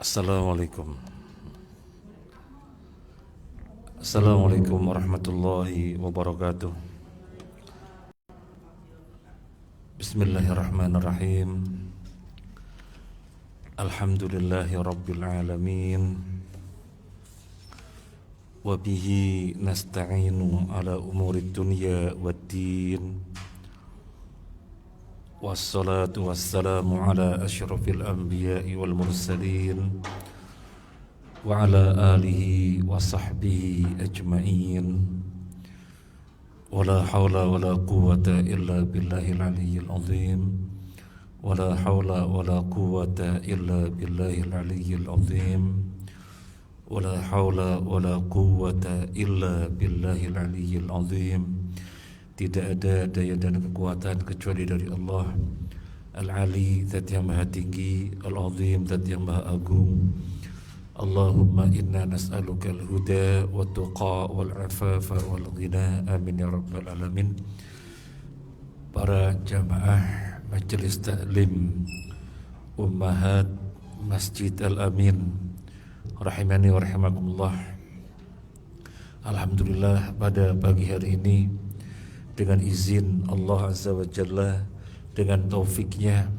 Assalamualaikum. Assalamualaikum warahmatullahi wabarakatuh. Bismillahirrahmanirrahim. Alhamdulillahi rabbil alamin. Wa bihi nasta'inu ala umurid dunya waddin. Wassalatu wassalamu ala asyrafil anbiya'i wal mursalin wa ala alihi wa sahbihi ajma'in. Wala hawla wala quwwata illa billahil aliyyil azim. Wala hawla wala quwwata illa billahil aliyyil azim. Wala hawla wala quwwata illa billahil aliyyil azim. Tidak ada daya dan kekuatan kecuali dari Allah Al-Ali, Zat yang maha tinggi, Al-Azim, Zat yang maha agung. Allahumma inna nas'aluka al-huda wa tuqa wal-afafa wal-ghina. Amin ya rabbal alamin. Para jamaah Majelis Taklim Ummahat Masjid Al-Amin, rahimani wa rahimakumullah. Alhamdulillah, pada pagi hari ini dengan izin Allah Azza wa Jalla, dengan taufiknya,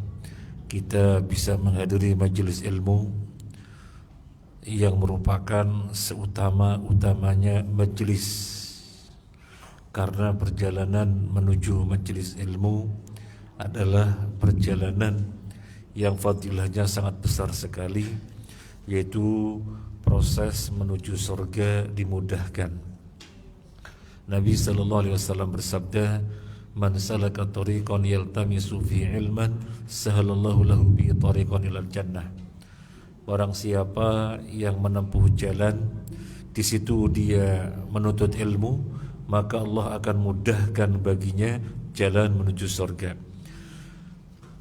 kita bisa menghadiri majelis ilmu yang merupakan seutama-utamanya majelis. Karena perjalanan menuju majelis ilmu adalah perjalanan yang fadilahnya sangat besar sekali, yaitu proses menuju surga dimudahkan. Nabi sallallahu alaihi wasallam bersabda, "Man salaka tariqan yaltamisu fi ilman, sahalallahu lahu bi tariqan ilal jannah." Barang siapa yang menempuh jalan, di situ dia menuntut ilmu, maka Allah akan mudahkan baginya jalan menuju surga.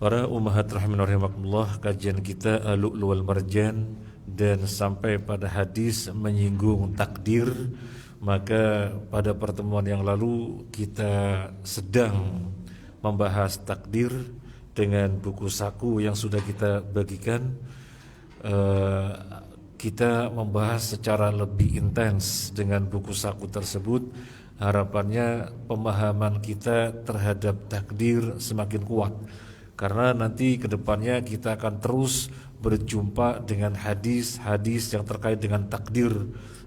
Para ummahat rahimani rahimakumullah, kajian kita Al-Lu'lu' wal Marjan dan sampai pada hadis menyinggung takdir. Maka pada pertemuan yang lalu kita sedang membahas takdir dengan buku saku yang sudah kita bagikan. Kita membahas secara lebih intens dengan buku saku tersebut. Harapannya pemahaman kita terhadap takdir semakin kuat, karena nanti kedepannya kita akan terus berjumpa dengan hadis-hadis yang terkait dengan takdir,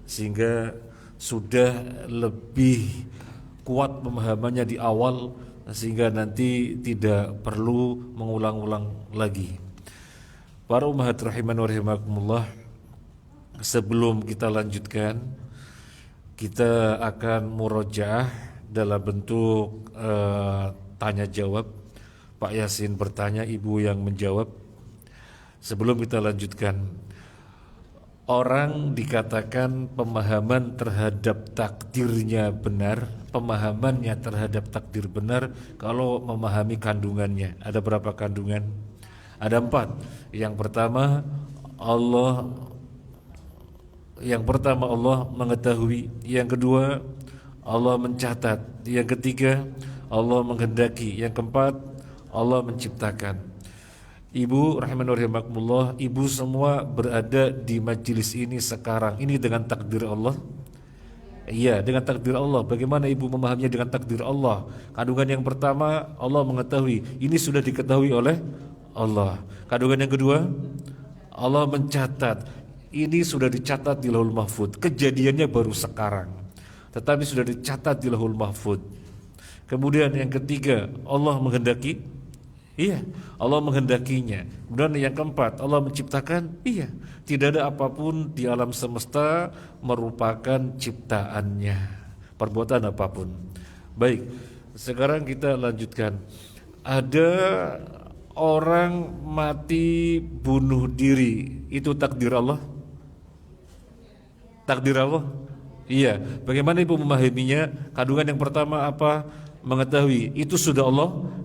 sehingga sudah lebih kuat pemahamannya di awal, sehingga nanti tidak perlu mengulang-ulang lagi. Para ummahat rahiman wa rahimakumullah, sebelum kita lanjutkan, kita akan murojaah dalam bentuk tanya jawab. Pak Yasin bertanya, Ibu yang menjawab. Sebelum kita lanjutkan, orang dikatakan pemahaman terhadap takdirnya benar, pemahamannya terhadap takdir benar kalau memahami kandungannya. Ada berapa kandungan? Ada 4. Yang pertama Allah mengetahui. Yang kedua Allah mencatat. Yang ketiga Allah menghendaki. Yang keempat Allah menciptakan. Ibu rahimani wa rahimakumullah, ibu semua berada di majelis ini sekarang ini dengan takdir Allah. Iya, dengan takdir Allah. Bagaimana ibu memahaminya dengan takdir Allah? Kandungan yang pertama, Allah mengetahui. Ini sudah diketahui oleh Allah. Kandungan yang kedua, Allah mencatat. Ini sudah dicatat di Lauhul Mahfuz. Kejadiannya baru sekarang, tetapi sudah dicatat di Lauhul Mahfuz. Kemudian yang ketiga, Allah menghendaki. Iya, Allah menghendakinya. Kemudian yang keempat, Allah menciptakan. Iya, tidak ada apapun di alam semesta merupakan ciptaannya, perbuatan apapun. Baik, sekarang kita lanjutkan. Ada orang mati bunuh diri, itu takdir Allah? Takdir Allah? Iya. Bagaimana ibu memahaminya? Kandungan yang pertama apa? Mengetahui. Itu sudah Allah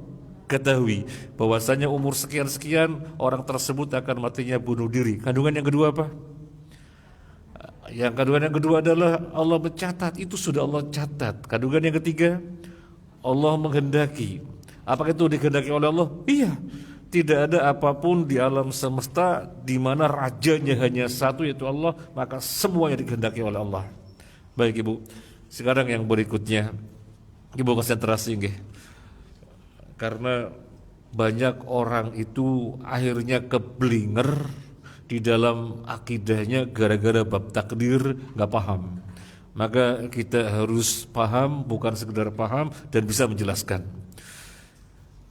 ketahui, bahwasanya umur sekian-sekian orang tersebut akan matinya bunuh diri. Kandungan yang kedua apa? Yang kandungan yang kedua adalah Allah mencatat. Itu sudah Allah catat. Kandungan yang ketiga, Allah menghendaki. Apakah itu dikehendaki oleh Allah? Iya. Tidak ada apapun di alam semesta di mana rajanya hanya satu, yaitu Allah, maka semuanya dikehendaki oleh Allah. Baik Ibu, sekarang yang berikutnya Ibu konsentrasi nggih. Karena banyak orang itu akhirnya keblinger di dalam akidahnya gara-gara bab takdir nggak paham. Maka kita harus paham, bukan sekedar paham, dan bisa menjelaskan.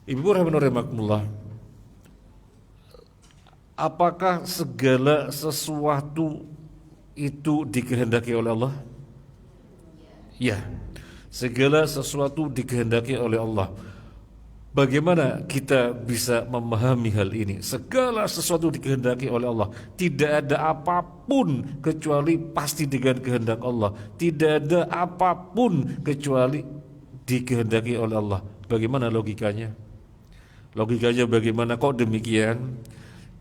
Ibu rahimakumullah, apakah segala sesuatu itu dikehendaki oleh Allah? Ya, segala sesuatu dikehendaki oleh Allah. Bagaimana kita bisa memahami hal ini? Segala sesuatu dikehendaki oleh Allah. Tidak ada apapun kecuali pasti dengan kehendak Allah. Tidak ada apapun kecuali dikehendaki oleh Allah. Bagaimana logikanya? Logikanya bagaimana kok demikian?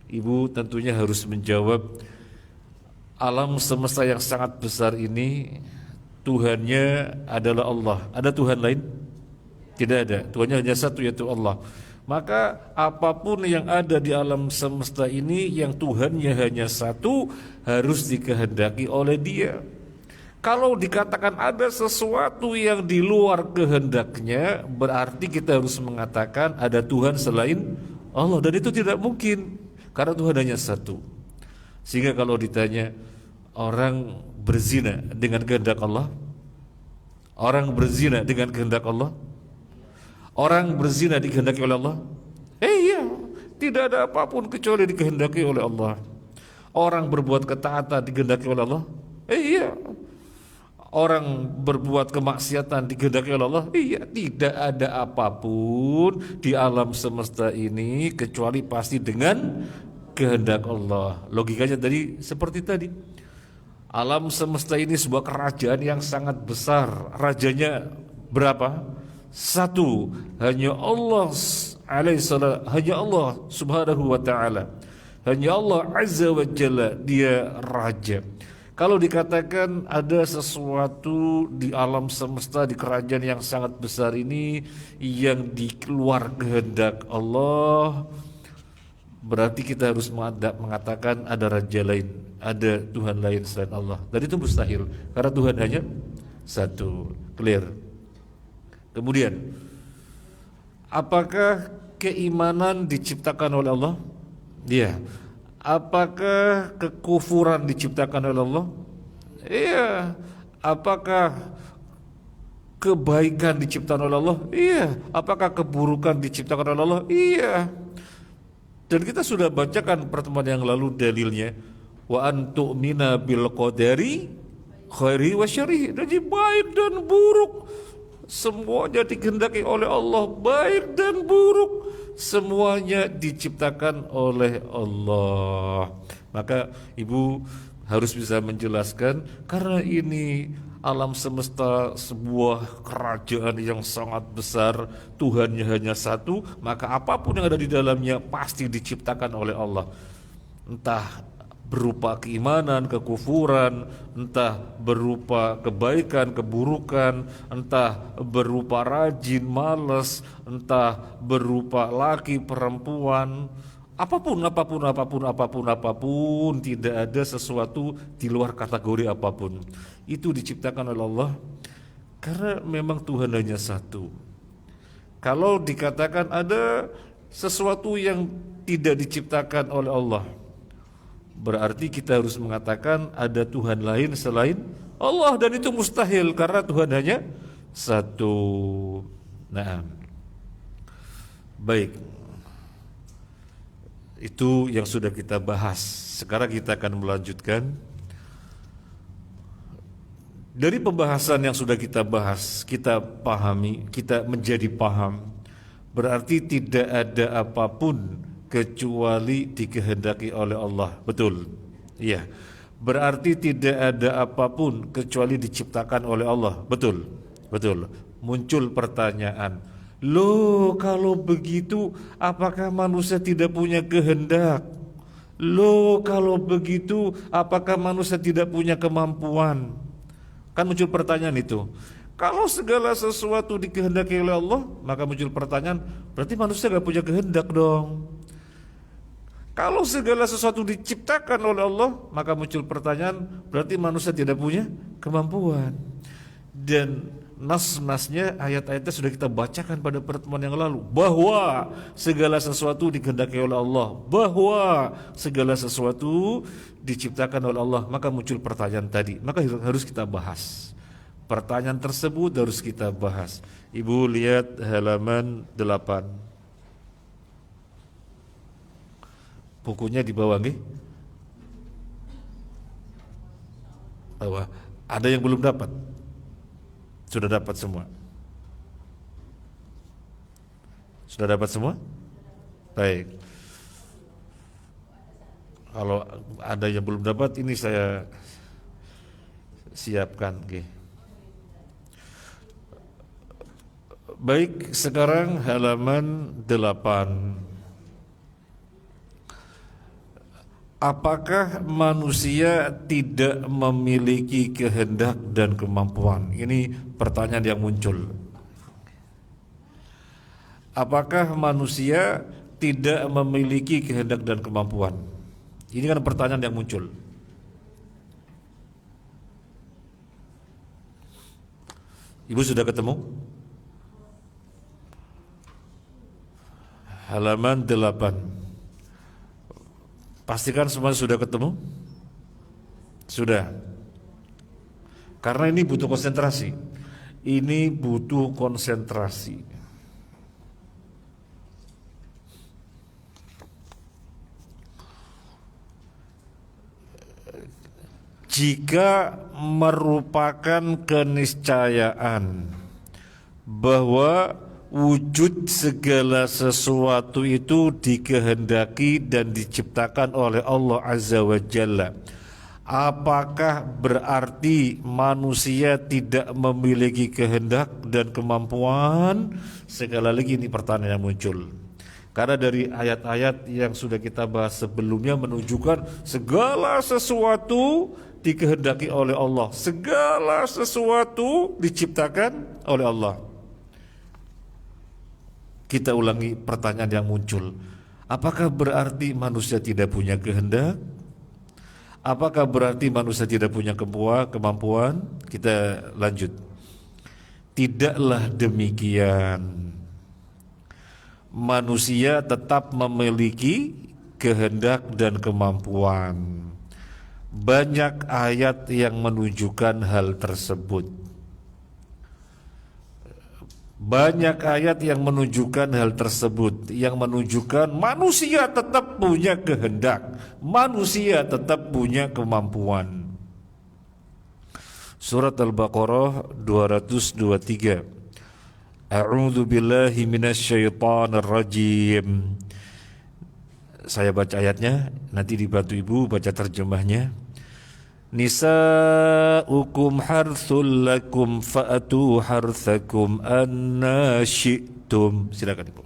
Ibu tentunya harus menjawab, alam semesta yang sangat besar ini Tuhannya adalah Allah. Ada Tuhan lain? Tidak ada, Tuhannya hanya satu, yaitu Allah. Maka apapun yang ada di alam semesta ini yang Tuhannya hanya satu, harus dikehendaki oleh Dia. Kalau dikatakan ada sesuatu yang di luar kehendaknya, berarti kita harus mengatakan ada Tuhan selain Allah, dan itu tidak mungkin karena Tuhan hanya satu. Sehingga kalau ditanya orang berzina dengan kehendak Allah, orang berzina dengan kehendak Allah, orang berzina dikehendaki oleh Allah? Iya, tidak ada apapun kecuali dikehendaki oleh Allah. Orang berbuat ketaatan dikehendaki oleh Allah? Iya. Orang berbuat kemaksiatan dikehendaki oleh Allah? Iya. Tidak ada apapun di alam semesta ini kecuali pasti dengan kehendak Allah. Logikanya tadi seperti tadi. Alam semesta ini sebuah kerajaan yang sangat besar. Rajanya berapa? Satu, hanya Allah alaihissalam, hanya Allah subhanahu wa ta'ala, hanya Allah azza wa jalla, dia raja. Kalau dikatakan ada sesuatu di alam semesta, di kerajaan yang sangat besar ini yang di luar kehendak Allah, berarti kita harus mengatakan ada raja lain, ada Tuhan lain selain Allah. Dan itu mustahil karena Tuhan hanya satu. Clear? Kemudian, apakah keimanan diciptakan oleh Allah? Iya. Apakah kekufuran diciptakan oleh Allah? Iya. Apakah kebaikan diciptakan oleh Allah? Iya. Apakah keburukan diciptakan oleh Allah? Iya. Dan kita sudah bacakan pertemuan yang lalu dalilnya, wa antu'mina bil qadari khairi wa syarrihi. Jadi baik dan buruk semuanya dikehendaki oleh Allah, baik dan buruk semuanya diciptakan oleh Allah. Maka ibu harus bisa menjelaskan, karena ini alam semesta sebuah kerajaan yang sangat besar, Tuhannya hanya satu, maka apapun yang ada di dalamnya pasti diciptakan oleh Allah. Entah berupa keimanan, kekufuran, entah berupa kebaikan, keburukan, entah berupa rajin, malas, entah berupa laki, perempuan, apapun, tidak ada sesuatu di luar kategori apapun. Itu diciptakan oleh Allah karena memang Tuhan hanya satu. Kalau dikatakan ada sesuatu yang tidak diciptakan oleh Allah, berarti kita harus mengatakan ada Tuhan lain selain Allah, dan itu mustahil karena Tuhan hanya satu. Nah, baik, itu yang sudah kita bahas. Sekarang kita akan melanjutkan dari pembahasan yang sudah kita bahas. Kita pahami, kita menjadi paham, berarti tidak ada apapun kecuali dikehendaki oleh Allah. Betul? Iya. Berarti tidak ada apapun kecuali diciptakan oleh Allah. Betul? Betul. Muncul pertanyaan, loh kalau begitu apakah manusia tidak punya kehendak? Loh kalau begitu apakah manusia tidak punya kemampuan? Kan muncul pertanyaan itu. Kalau segala sesuatu dikehendaki oleh Allah, maka muncul pertanyaan, berarti manusia gak punya kehendak dong. Kalau segala sesuatu diciptakan oleh Allah, maka muncul pertanyaan, berarti manusia tidak punya kemampuan. Dan nas-nasnya, ayat-ayatnya sudah kita bacakan pada pertemuan yang lalu, bahwa segala sesuatu dikehendaki oleh Allah, bahwa segala sesuatu diciptakan oleh Allah. Maka muncul pertanyaan tadi, maka harus kita bahas. Pertanyaan tersebut harus kita bahas. Ibu lihat halaman 8. Bukunya di bawah nih. Bawah. Ada yang belum dapat? Sudah dapat semua? Sudah dapat semua? Baik. Kalau ada yang belum dapat, ini saya siapkan. Okay. Baik, sekarang halaman 8. Apakah manusia tidak memiliki kehendak dan kemampuan? Ini pertanyaan yang muncul. Apakah manusia tidak memiliki kehendak dan kemampuan? Ini kan pertanyaan yang muncul. Ibu sudah ketemu? Halaman 8. Pastikan semua sudah ketemu? Sudah. Karena ini butuh konsentrasi. Ini butuh konsentrasi. Jika merupakan keniscayaan bahwa wujud segala sesuatu itu dikehendaki dan diciptakan oleh Allah Azza wa Jalla, apakah berarti manusia tidak memiliki kehendak dan kemampuan? Sekali lagi ini pertanyaan yang muncul. Karena dari ayat-ayat yang sudah kita bahas sebelumnya menunjukkan segala sesuatu dikehendaki oleh Allah, segala sesuatu diciptakan oleh Allah. Kita ulangi pertanyaan yang muncul. Apakah berarti manusia tidak punya kehendak? Apakah berarti manusia tidak punya kemampuan? Kita lanjut. Tidaklah demikian. Manusia tetap memiliki kehendak dan kemampuan. Banyak ayat yang menunjukkan hal tersebut. Banyak ayat yang menunjukkan hal tersebut, yang menunjukkan manusia tetap punya kehendak, manusia tetap punya kemampuan. Surat Al-Baqarah 223. A'udzu billahi minasyaitonir rajim. Saya baca ayatnya, nanti dibantu Ibu baca terjemahnya. Nisa'ukum harthul lakum fa'atu harthakum anna syi'tum. Silakan Ibu.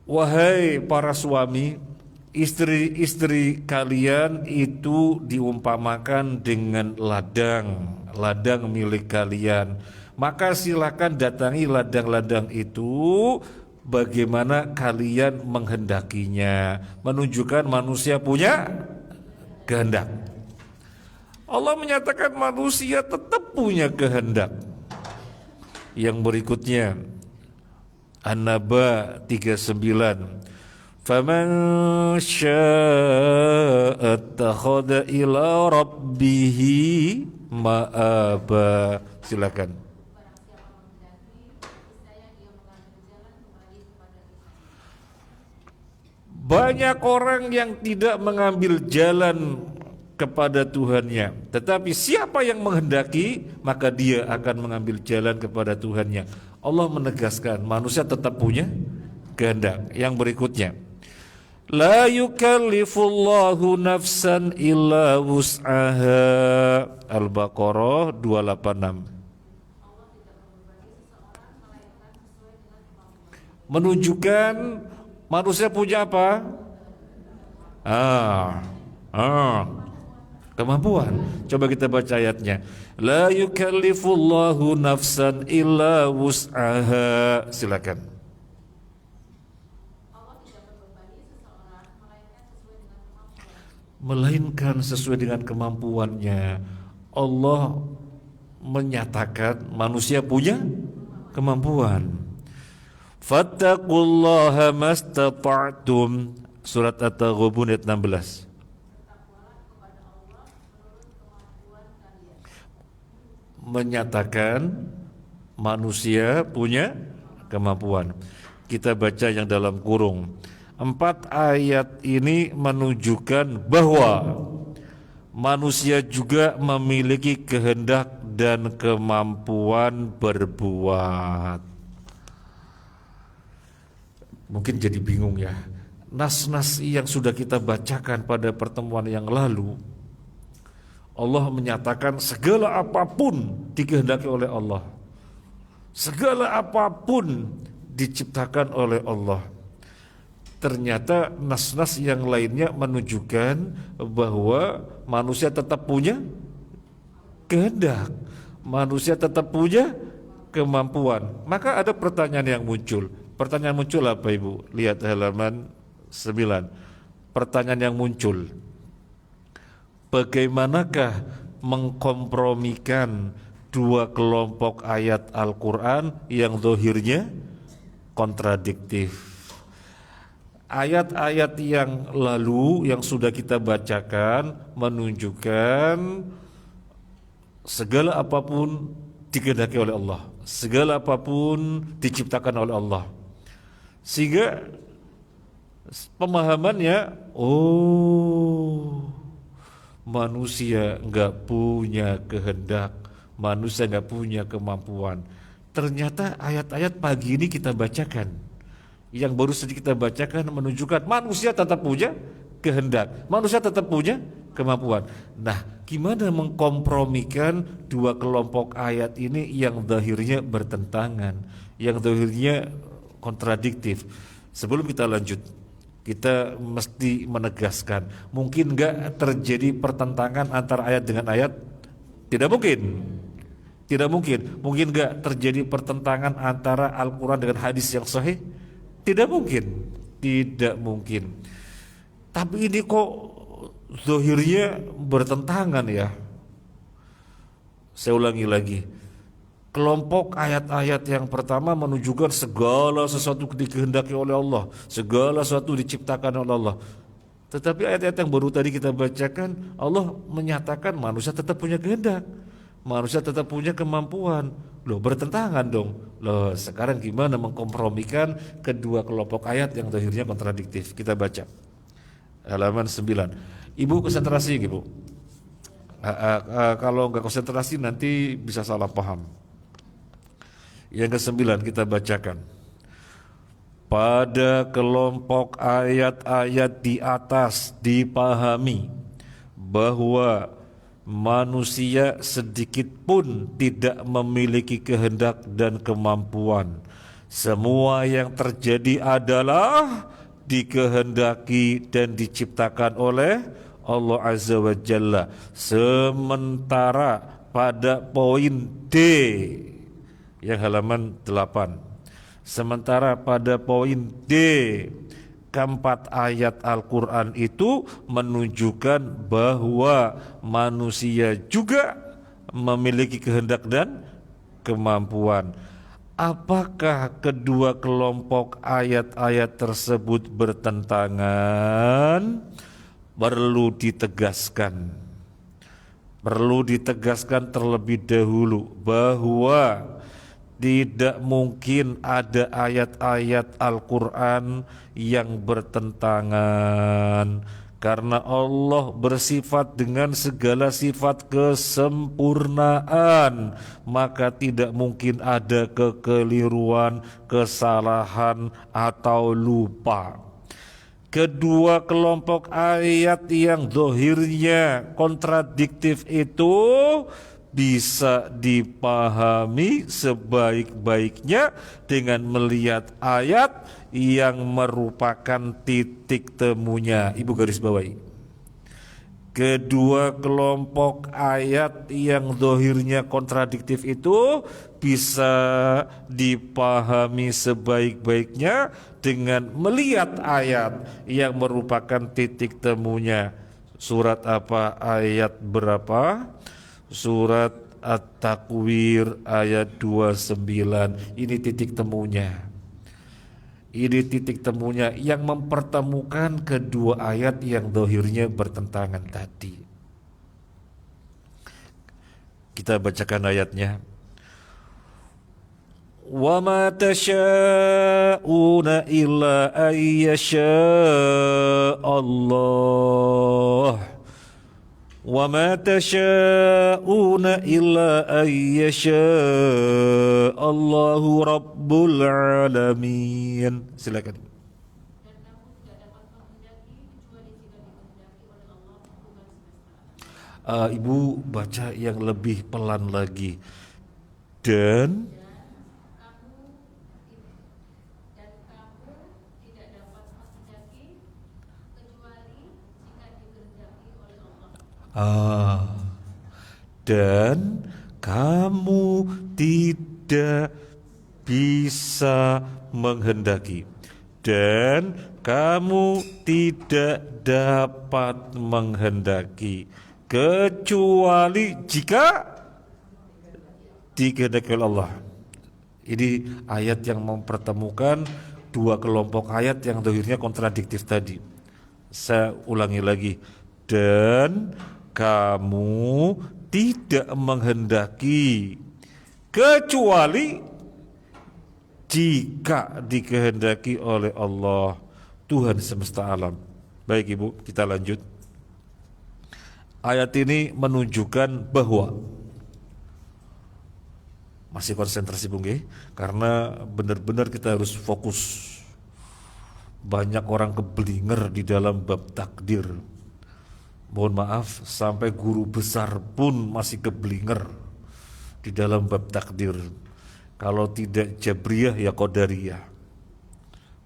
Wahai para suami, istri-istri kalian itu diumpamakan dengan ladang milik kalian. Maka silakan datangi ladang-ladang itu bagaimana kalian menghendakinya, menunjukkan manusia punya kehendak. Allah menyatakan manusia tetap punya kehendak. Yang berikutnya An-Naba 39. Faman syaa'a attakhadha ila rabbih ma'aba. Silakan. Banyak orang yang tidak mengambil jalan kepada Tuhannya, tetapi siapa yang menghendaki maka dia akan mengambil jalan kepada Tuhannya. Allah menegaskan manusia tetap punya kehendak. Yang berikutnya, la yukallifullahu nafsan illa wus'aha. Al-Baqarah 286. Menunjukkan manusia punya apa? kemampuan. Coba kita baca ayatnya. La yukallifullahu nafsan illa wus'aha. Silakan. Melainkan sesuai dengan kemampuannya. Allah menyatakan manusia punya kemampuan. Fattaqullaha mastata'tum. Surat At-Taghabun ayat 16. Menyatakan manusia punya kemampuan. Kita baca yang dalam kurung. 4 ayat ini menunjukkan bahwa manusia juga memiliki kehendak dan kemampuan berbuat. Mungkin jadi bingung ya. Nas-nas yang sudah kita bacakan pada pertemuan yang lalu, Allah menyatakan segala apapun dikehendaki oleh Allah. Segala apapun diciptakan oleh Allah. Ternyata nas-nas yang lainnya menunjukkan bahwa manusia tetap punya kehendak. Manusia tetap punya kemampuan. Maka ada pertanyaan yang muncul. Pertanyaan muncul apa Ibu? Lihat halaman 9. Pertanyaan yang muncul. Bagaimanakah mengkompromikan 2 kelompok ayat Al-Quran yang zahirnya kontradiktif? Ayat-ayat yang lalu yang sudah kita bacakan menunjukkan segala apapun dikehendaki oleh Allah, segala apapun diciptakan oleh Allah. Sehingga pemahamannya, manusia enggak punya kehendak, manusia enggak punya kemampuan. Ternyata ayat-ayat pagi ini kita bacakan, yang baru saja kita bacakan menunjukkan manusia tetap punya kehendak, manusia tetap punya kemampuan. Nah, gimana mengkompromikan 2 kelompok ayat ini yang zahirnya bertentangan, yang zahirnya kontradiktif? Sebelum kita lanjut, kita mesti menegaskan, mungkin enggak terjadi pertentangan antara ayat dengan ayat? Tidak mungkin. Tidak mungkin. Mungkin enggak terjadi pertentangan antara Al-Quran dengan hadis yang sahih? Tidak mungkin. Tidak mungkin. Tapi ini kok zahirnya bertentangan ya? Saya ulangi lagi. Kelompok ayat-ayat yang pertama menunjukkan segala sesuatu dikehendaki oleh Allah, segala sesuatu diciptakan oleh Allah. Tetapi ayat-ayat yang baru tadi kita bacakan, Allah menyatakan manusia tetap punya kehendak, manusia tetap punya kemampuan. Loh, bertentangan dong. Loh, sekarang gimana mengkompromikan kedua kelompok ayat yang akhirnya kontradiktif? Kita baca halaman 9. Ibu konsentrasi Ibu. Kalau nggak konsentrasi nanti bisa salah paham. Yang ke-9 kita bacakan. Pada kelompok ayat-ayat di atas dipahami bahwa manusia sedikit pun tidak memiliki kehendak dan kemampuan. Semua yang terjadi adalah dikehendaki dan diciptakan oleh Allah Azza wa Jalla. Sementara pada poin D yang halaman 8. Sementara pada poin D, keempat ayat Al-Quran itu menunjukkan bahwa manusia juga memiliki kehendak dan kemampuan. Apakah kedua kelompok ayat-ayat tersebut bertentangan? Perlu ditegaskan. Perlu ditegaskan terlebih dahulu bahwa tidak mungkin ada ayat-ayat Al-Quran yang bertentangan, karena Allah bersifat dengan segala sifat kesempurnaan, maka tidak mungkin ada kekeliruan, kesalahan atau lupa. Kedua kelompok ayat yang zahirnya kontradiktif itu bisa dipahami sebaik-baiknya dengan melihat ayat yang merupakan titik temunya. Ibu garis bawahi. Kedua kelompok ayat yang zahirnya kontradiktif itu bisa dipahami sebaik-baiknya dengan melihat ayat yang merupakan titik temunya. Surat apa, ayat berapa? Surat At-Takwir ayat 29. Ini titik temunya. Ini titik temunya yang mempertemukan kedua ayat yang zahirnya bertentangan tadi. Kita bacakan ayatnya. Wa ma tasha'una illa ayyasha Allah. Wa ma tasha'una illa ayyasha Allahu Rabbul Alamin. Silakan. Ibu baca yang lebih pelan lagi. Dan dan kamu tidak bisa menghendaki, dan kamu tidak dapat menghendaki kecuali jika dikehendaki oleh Allah. Ini ayat yang mempertemukan dua kelompok ayat yang zahirnya kontradiktif tadi. Saya ulangi lagi. Dan kamu tidak menghendaki kecuali jika dikehendaki oleh Allah, Tuhan semesta alam. Baik Ibu, kita lanjut. Ayat ini menunjukkan bahwa, masih konsentrasi Bung Ge, karena benar-benar kita harus fokus. Banyak orang keblinger di dalam bab takdir. Mohon maaf, sampai guru besar pun masih keblinger di dalam bab takdir. Kalau tidak Jabriyah ya Qadariyah.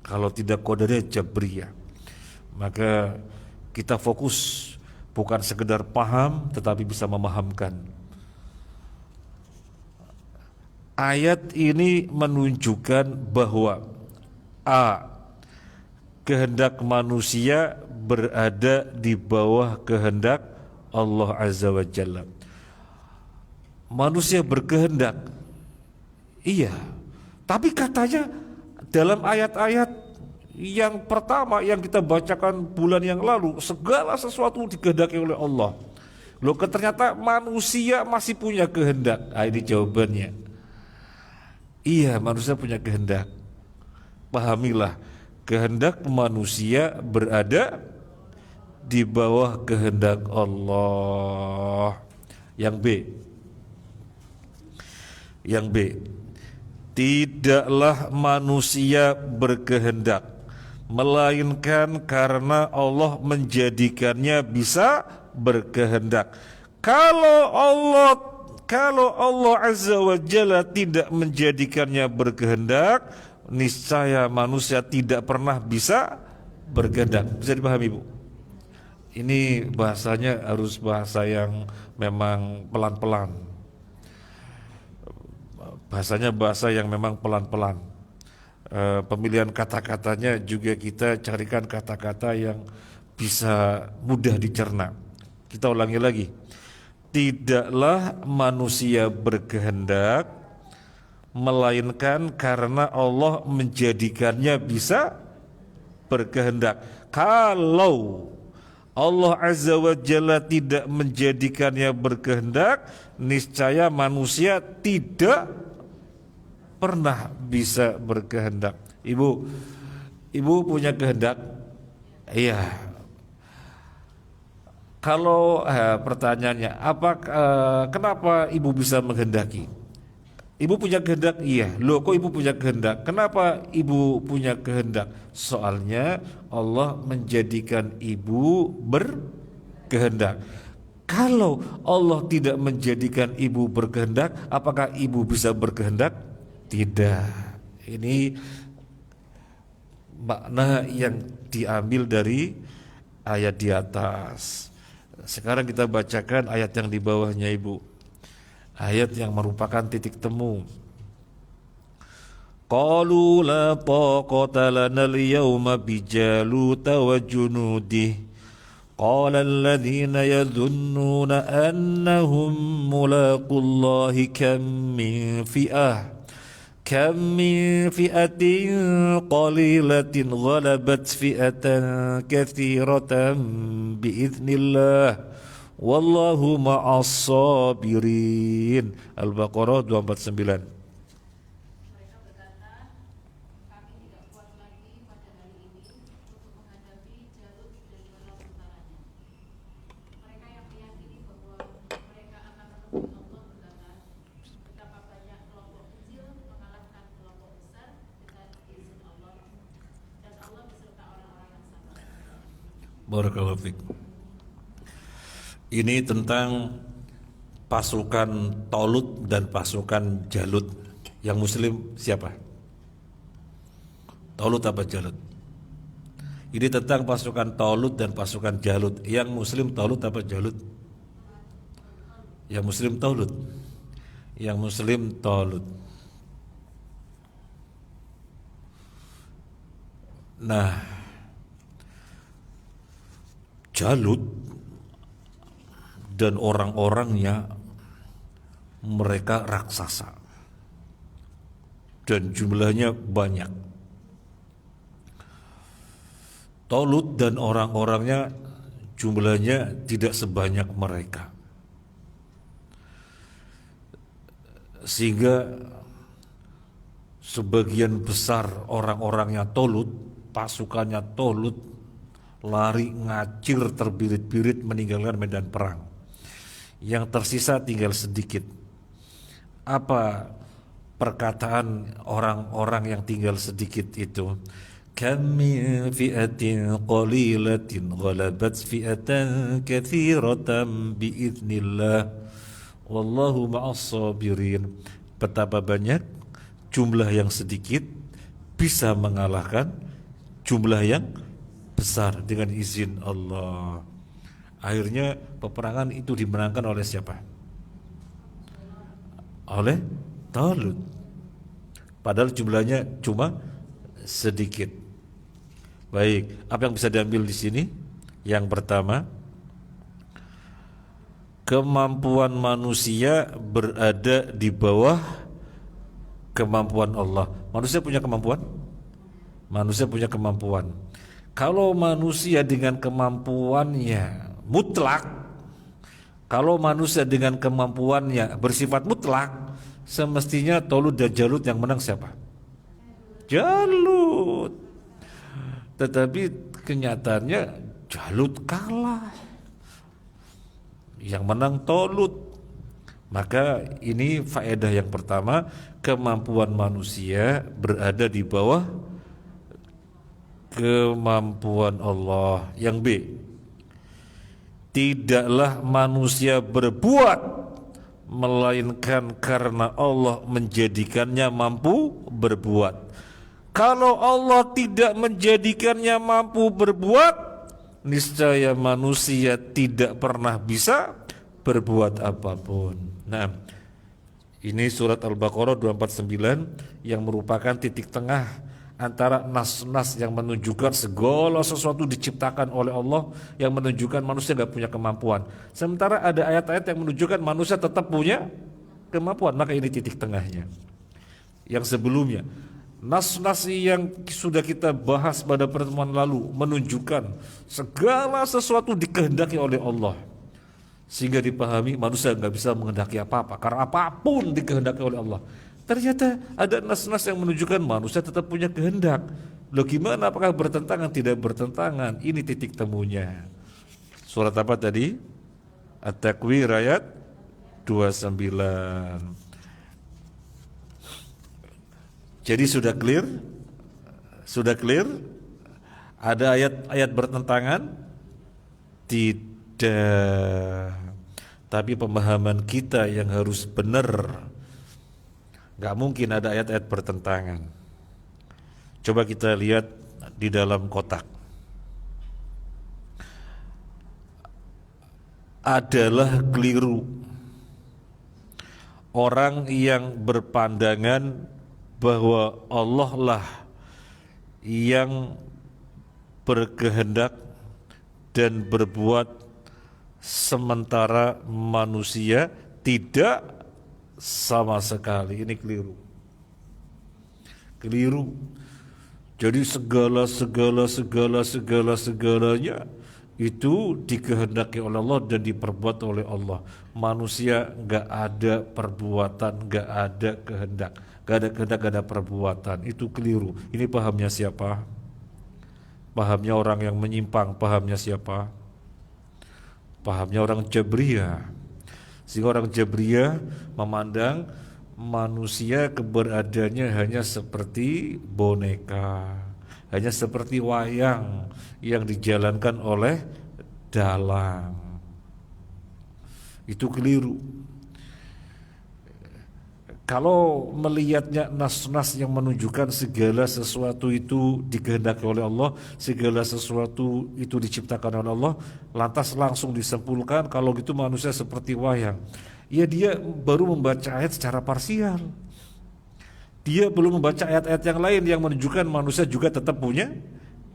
Kalau tidak Qadariyah Jabriyah. Maka kita fokus, bukan sekedar paham tetapi bisa memahamkan. Ayat ini menunjukkan bahwa kehendak manusia berada di bawah kehendak Allah Azza wa Jalla. Manusia berkehendak, iya, tapi katanya dalam ayat-ayat yang pertama yang kita bacakan bulan yang lalu, segala sesuatu dikehendaki oleh Allah. Loh, ternyata manusia masih punya kehendak. Ini jawabannya. Iya, manusia punya kehendak. Pahamilah, kehendak manusia berada di bawah kehendak Allah. Yang B, tidaklah manusia berkehendak, melainkan karena Allah menjadikannya bisa berkehendak. Kalau Allah Azza wa Jalla tidak menjadikannya berkehendak, niscaya manusia tidak pernah bisa berkehendak. Bisa dipahami Bu? Ini bahasanya harus bahasa yang memang pelan-pelan. Bahasanya bahasa yang memang pelan-pelan. Pemilihan kata-katanya juga kita carikan kata-kata yang bisa mudah dicerna. Kita ulangi lagi. Tidaklah manusia berkehendak, melainkan karena Allah menjadikannya bisa berkehendak. Kalau Allah Azza wa Jalla tidak menjadikannya berkehendak, niscaya manusia tidak pernah bisa berkehendak. Ibu punya kehendak? Iya. Kalau pertanyaannya, kenapa ibu bisa menghendaki? Ibu punya kehendak? Iya. Loh, kok ibu punya kehendak? Kenapa ibu punya kehendak? Soalnya Allah menjadikan ibu berkehendak. Kalau Allah tidak menjadikan ibu berkehendak, apakah ibu bisa berkehendak? Tidak. Ini makna yang diambil dari ayat di atas. Sekarang kita bacakan ayat yang di bawahnya Ibu. Ayat yang merupakan titik temu. Qalu la taqata lana al-yawma bijaluta wa junudih. Qala alladhina yadhunnuna annahum mulaqullahi kam min fi'atin qalilatin ghalabat fi'atan katsiratan biiznillah wallahu ma'as sabirin. Al-Baqarah 249. Barakallahu fiik. Ini tentang pasukan Talut dan pasukan Jalut. Yang muslim siapa? Talut apa Jalut? Ini tentang pasukan Talut dan pasukan Jalut. Yang muslim Talut apa Jalut? Yang muslim Talut. Yang muslim Talut. Nah, Jalut dan orang-orangnya mereka raksasa dan jumlahnya banyak. Talut dan orang-orangnya jumlahnya tidak sebanyak mereka, sehingga sebagian besar orang-orangnya Talut, pasukannya Talut, lari ngacir terbirit-birit meninggalkan medan perang. Yang tersisa tinggal sedikit. Apa perkataan orang-orang yang tinggal sedikit itu? Kam min fi'atin qalilatin ghalabat fi'atan katsiratan biiznillah wallahu ma'as sabirin. Betapa banyak jumlah yang sedikit bisa mengalahkan jumlah yang besar dengan izin Allah. Akhirnya peperangan itu dimenangkan oleh siapa? Oleh Talut. Padahal jumlahnya cuma sedikit. Baik, apa yang bisa diambil di sini? Yang pertama, kemampuan manusia berada di bawah kemampuan Allah. Manusia punya kemampuan? Manusia punya kemampuan. Kalau manusia dengan kemampuannya mutlak, kalau manusia dengan kemampuannya bersifat mutlak, semestinya Talut dan Jalut yang menang siapa? Jalut. Tetapi kenyataannya Jalut kalah, yang menang Talut. Maka ini faedah yang pertama, kemampuan manusia berada di bawah kemampuan Allah. Yang B, tidaklah manusia berbuat melainkan karena Allah menjadikannya mampu berbuat. Kalau Allah tidak menjadikannya mampu berbuat, niscaya manusia tidak pernah bisa berbuat apapun. Nah, ini surat Al-Baqarah 249 yang merupakan titik tengah antara nas-nas yang menunjukkan segala sesuatu diciptakan oleh Allah, yang menunjukkan manusia gak punya kemampuan. Sementara ada ayat-ayat yang menunjukkan manusia tetap punya kemampuan. Maka ini titik tengahnya. Yang sebelumnya, nas-nas yang sudah kita bahas pada pertemuan lalu menunjukkan segala sesuatu dikehendaki oleh Allah, sehingga dipahami manusia gak bisa menghendaki apa-apa, karena apapun dikehendaki oleh Allah. Ternyata ada nas-nas yang menunjukkan manusia tetap punya kehendak. Loh gimana, apakah bertentangan? Tidak bertentangan. Ini titik temunya. Surat apa tadi? At-Takwir ayat 29. Jadi sudah clear? Sudah clear? Ada ayat-ayat bertentangan? Tidak. Tapi pemahaman kita yang harus benar. Gak mungkin ada ayat-ayat bertentangan. Coba kita lihat di dalam kotak. adalah keliru. Orang yang berpandangan bahwa Allah lah yang berkehendak dan berbuat sementara manusia tidak sama sekali. Ini keliru. Keliru. Jadi segalanya itu dikehendaki oleh Allah dan diperbuat oleh Allah. Manusia nggak ada perbuatan, nggak ada kehendak, nggak ada perbuatan. Itu keliru. Ini pahamnya siapa? Pahamnya orang yang menyimpang. Pahamnya siapa? Pahamnya orang Jabriyah. Sehingga orang Jabriyah memandang manusia keberadaannya hanya seperti boneka, hanya seperti wayang yang dijalankan oleh dalang. Itu keliru. Kalau melihatnya nas-nas yang menunjukkan segala sesuatu itu dikehendaki oleh Allah, segala sesuatu itu diciptakan oleh Allah, lantas langsung disimpulkan kalau gitu manusia seperti wayang. Ya dia baru membaca ayat secara parsial. Dia belum membaca ayat-ayat yang lain yang menunjukkan manusia juga tetap punya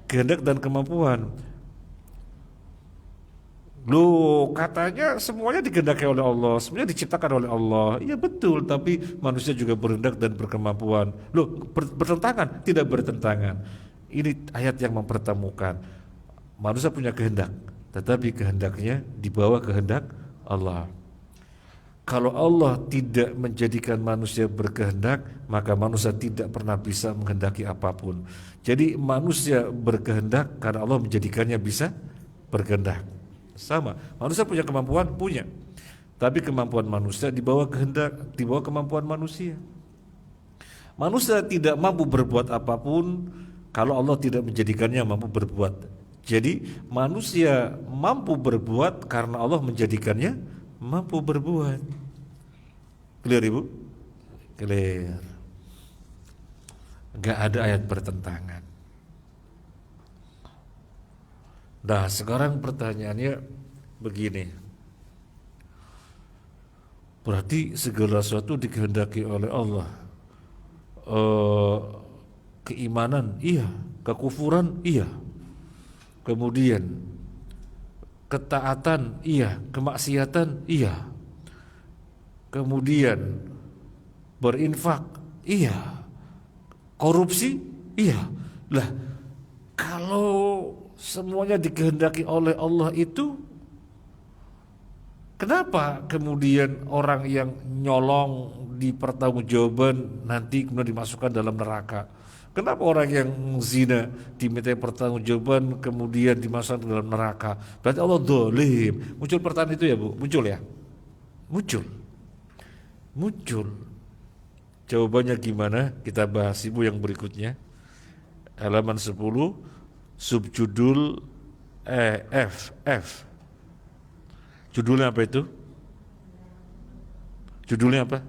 kehendak dan kemampuan. Loh, katanya semuanya dikehendaki oleh Allah, semuanya diciptakan oleh Allah. Iya betul, tapi manusia juga berkehendak dan berkemampuan. Loh, bertentangan? Tidak bertentangan. Ini ayat yang mempertemukan. Manusia punya kehendak, tetapi kehendaknya di bawah kehendak Allah. Kalau Allah tidak menjadikan manusia berkehendak, maka manusia tidak pernah bisa menghendaki apapun. Jadi manusia berkehendak karena Allah menjadikannya bisa berkehendak. Sama, manusia punya kemampuan, punya. Tapi kemampuan manusia di bawah kehendak, di bawah kemampuan manusia. Manusia tidak mampu berbuat apapun kalau Allah tidak menjadikannya mampu berbuat. Jadi manusia mampu berbuat karena Allah menjadikannya mampu berbuat. Clear Ibu? Clear. Gak ada ayat bertentangan. Nah sekarang pertanyaannya begini. Berarti segala sesuatu dikehendaki oleh Allah. Keimanan iya, kekufuran iya, kemudian ketaatan iya, kemaksiatan iya, kemudian berinfak iya, korupsi iya. Lah kalau semuanya dikehendaki oleh Allah itu, kenapa kemudian orang yang nyolong dipertanggungjawaban nanti kemudian dimasukkan dalam neraka? Kenapa orang yang zina dimintai pertanggungjawaban kemudian dimasukkan dalam neraka? Berarti Allah dolim. Muncul pertanyaan itu ya Bu? Muncul ya? Muncul. Jawabannya gimana? Kita bahas Ibu yang berikutnya. Halaman 10, subjudul F. Judulnya apa itu? Judulnya apa?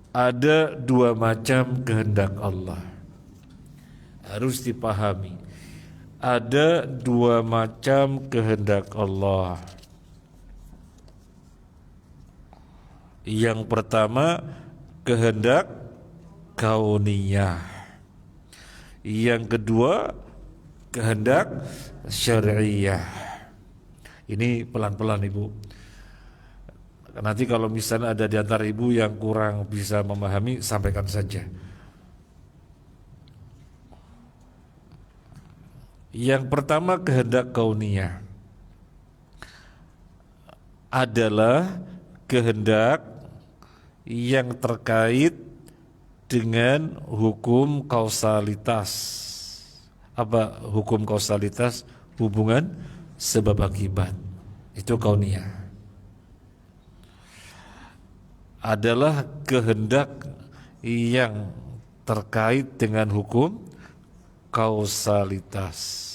Ada dua macam kehendak Allah. Harus dipahami. Ada dua macam kehendak Allah. Yang pertama kehendak kauniyah. Yang kedua kehendak syariah. Ini pelan-pelan Ibu. Nanti kalau misalnya ada di antara Ibu yang kurang bisa memahami, sampaikan saja. Yang pertama kehendak kauniyah adalah kehendak yang terkait dengan hukum kausalitas. Apa hukum kausalitas? Hubungan sebab akibat. Itu kauniyah. Adalah kehendak yang terkait dengan hukum kausalitas.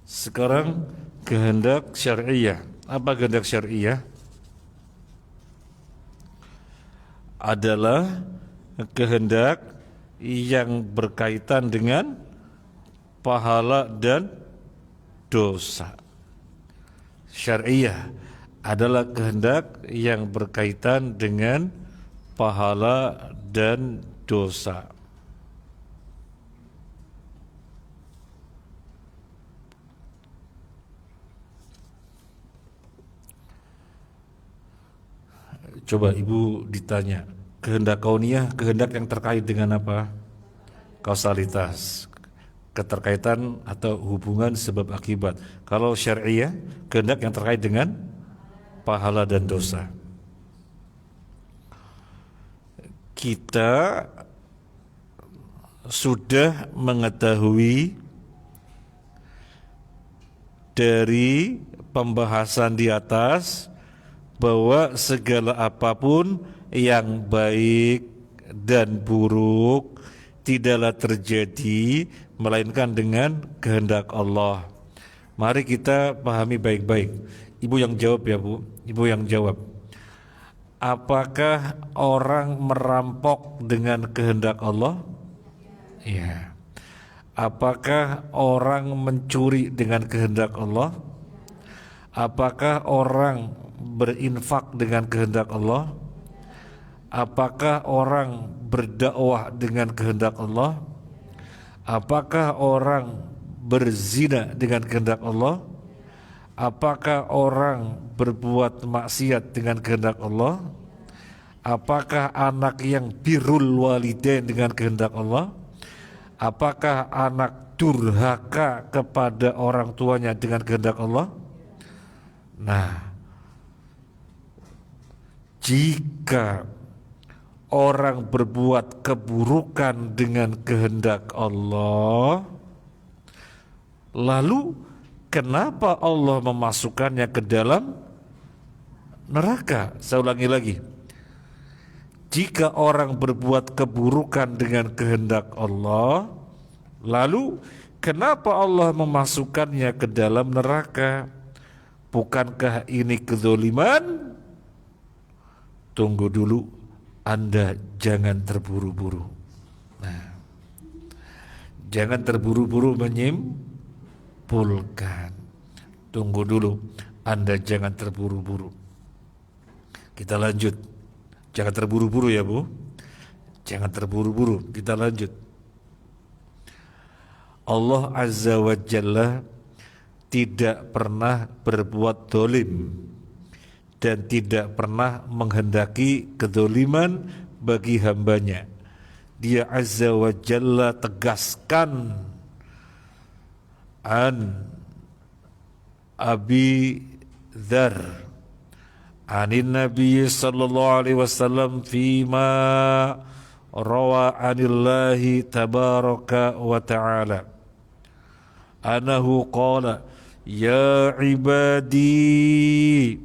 Sekarang kehendak syariah. Apa kehendak syariah? Adalah kehendak yang berkaitan dengan pahala dan dosa. Syariah adalah kehendak yang berkaitan dengan pahala dan dosa. Coba ibu ditanya, kehendak kauniyah, kehendak yang terkait dengan apa? Kausalitas, keterkaitan atau hubungan sebab akibat. Kalau syariah, kehendak yang terkait dengan pahala dan dosa. Kita sudah mengetahui dari pembahasan di atas bahwa segala apapun yang baik dan buruk tidaklah terjadi melainkan dengan kehendak Allah. Mari kita pahami baik-baik. Ibu yang jawab ya Bu, ibu yang jawab. Apakah orang merampok dengan kehendak Allah? Ya. Apakah orang mencuri dengan kehendak Allah? Apakah orang berinfak dengan kehendak Allah? Apakah orang berdakwah dengan kehendak Allah? Apakah orang berzina dengan kehendak Allah? Apakah orang berbuat maksiat dengan kehendak Allah? Apakah anak yang birrul walidain dengan kehendak Allah? Apakah anak durhaka kepada orang tuanya dengan kehendak Allah? Nah, jika orang berbuat keburukan dengan kehendak Allah, lalu kenapa Allah memasukkannya ke dalam neraka? Saya ulangi lagi. Jika orang berbuat keburukan dengan kehendak Allah, lalu kenapa Allah memasukkannya ke dalam neraka? Bukankah ini kezaliman? Tunggu dulu, Anda jangan terburu-buru. Nah, jangan terburu-buru menyimpulkan. Tunggu dulu, Anda jangan terburu-buru. Kita lanjut. Jangan terburu-buru ya Bu. Jangan terburu-buru, kita lanjut. Allah Azza wa Jalla tidak pernah berbuat dolim dan tidak pernah menghendaki kedoliman bagi hambanya. Dia Azza wa Jalla tegaskan an Abi Dzar anin Nabi sallallahu alaihi wasallam fima rawa anillahi tabaraka wa ta'ala anahu qala ya ibadi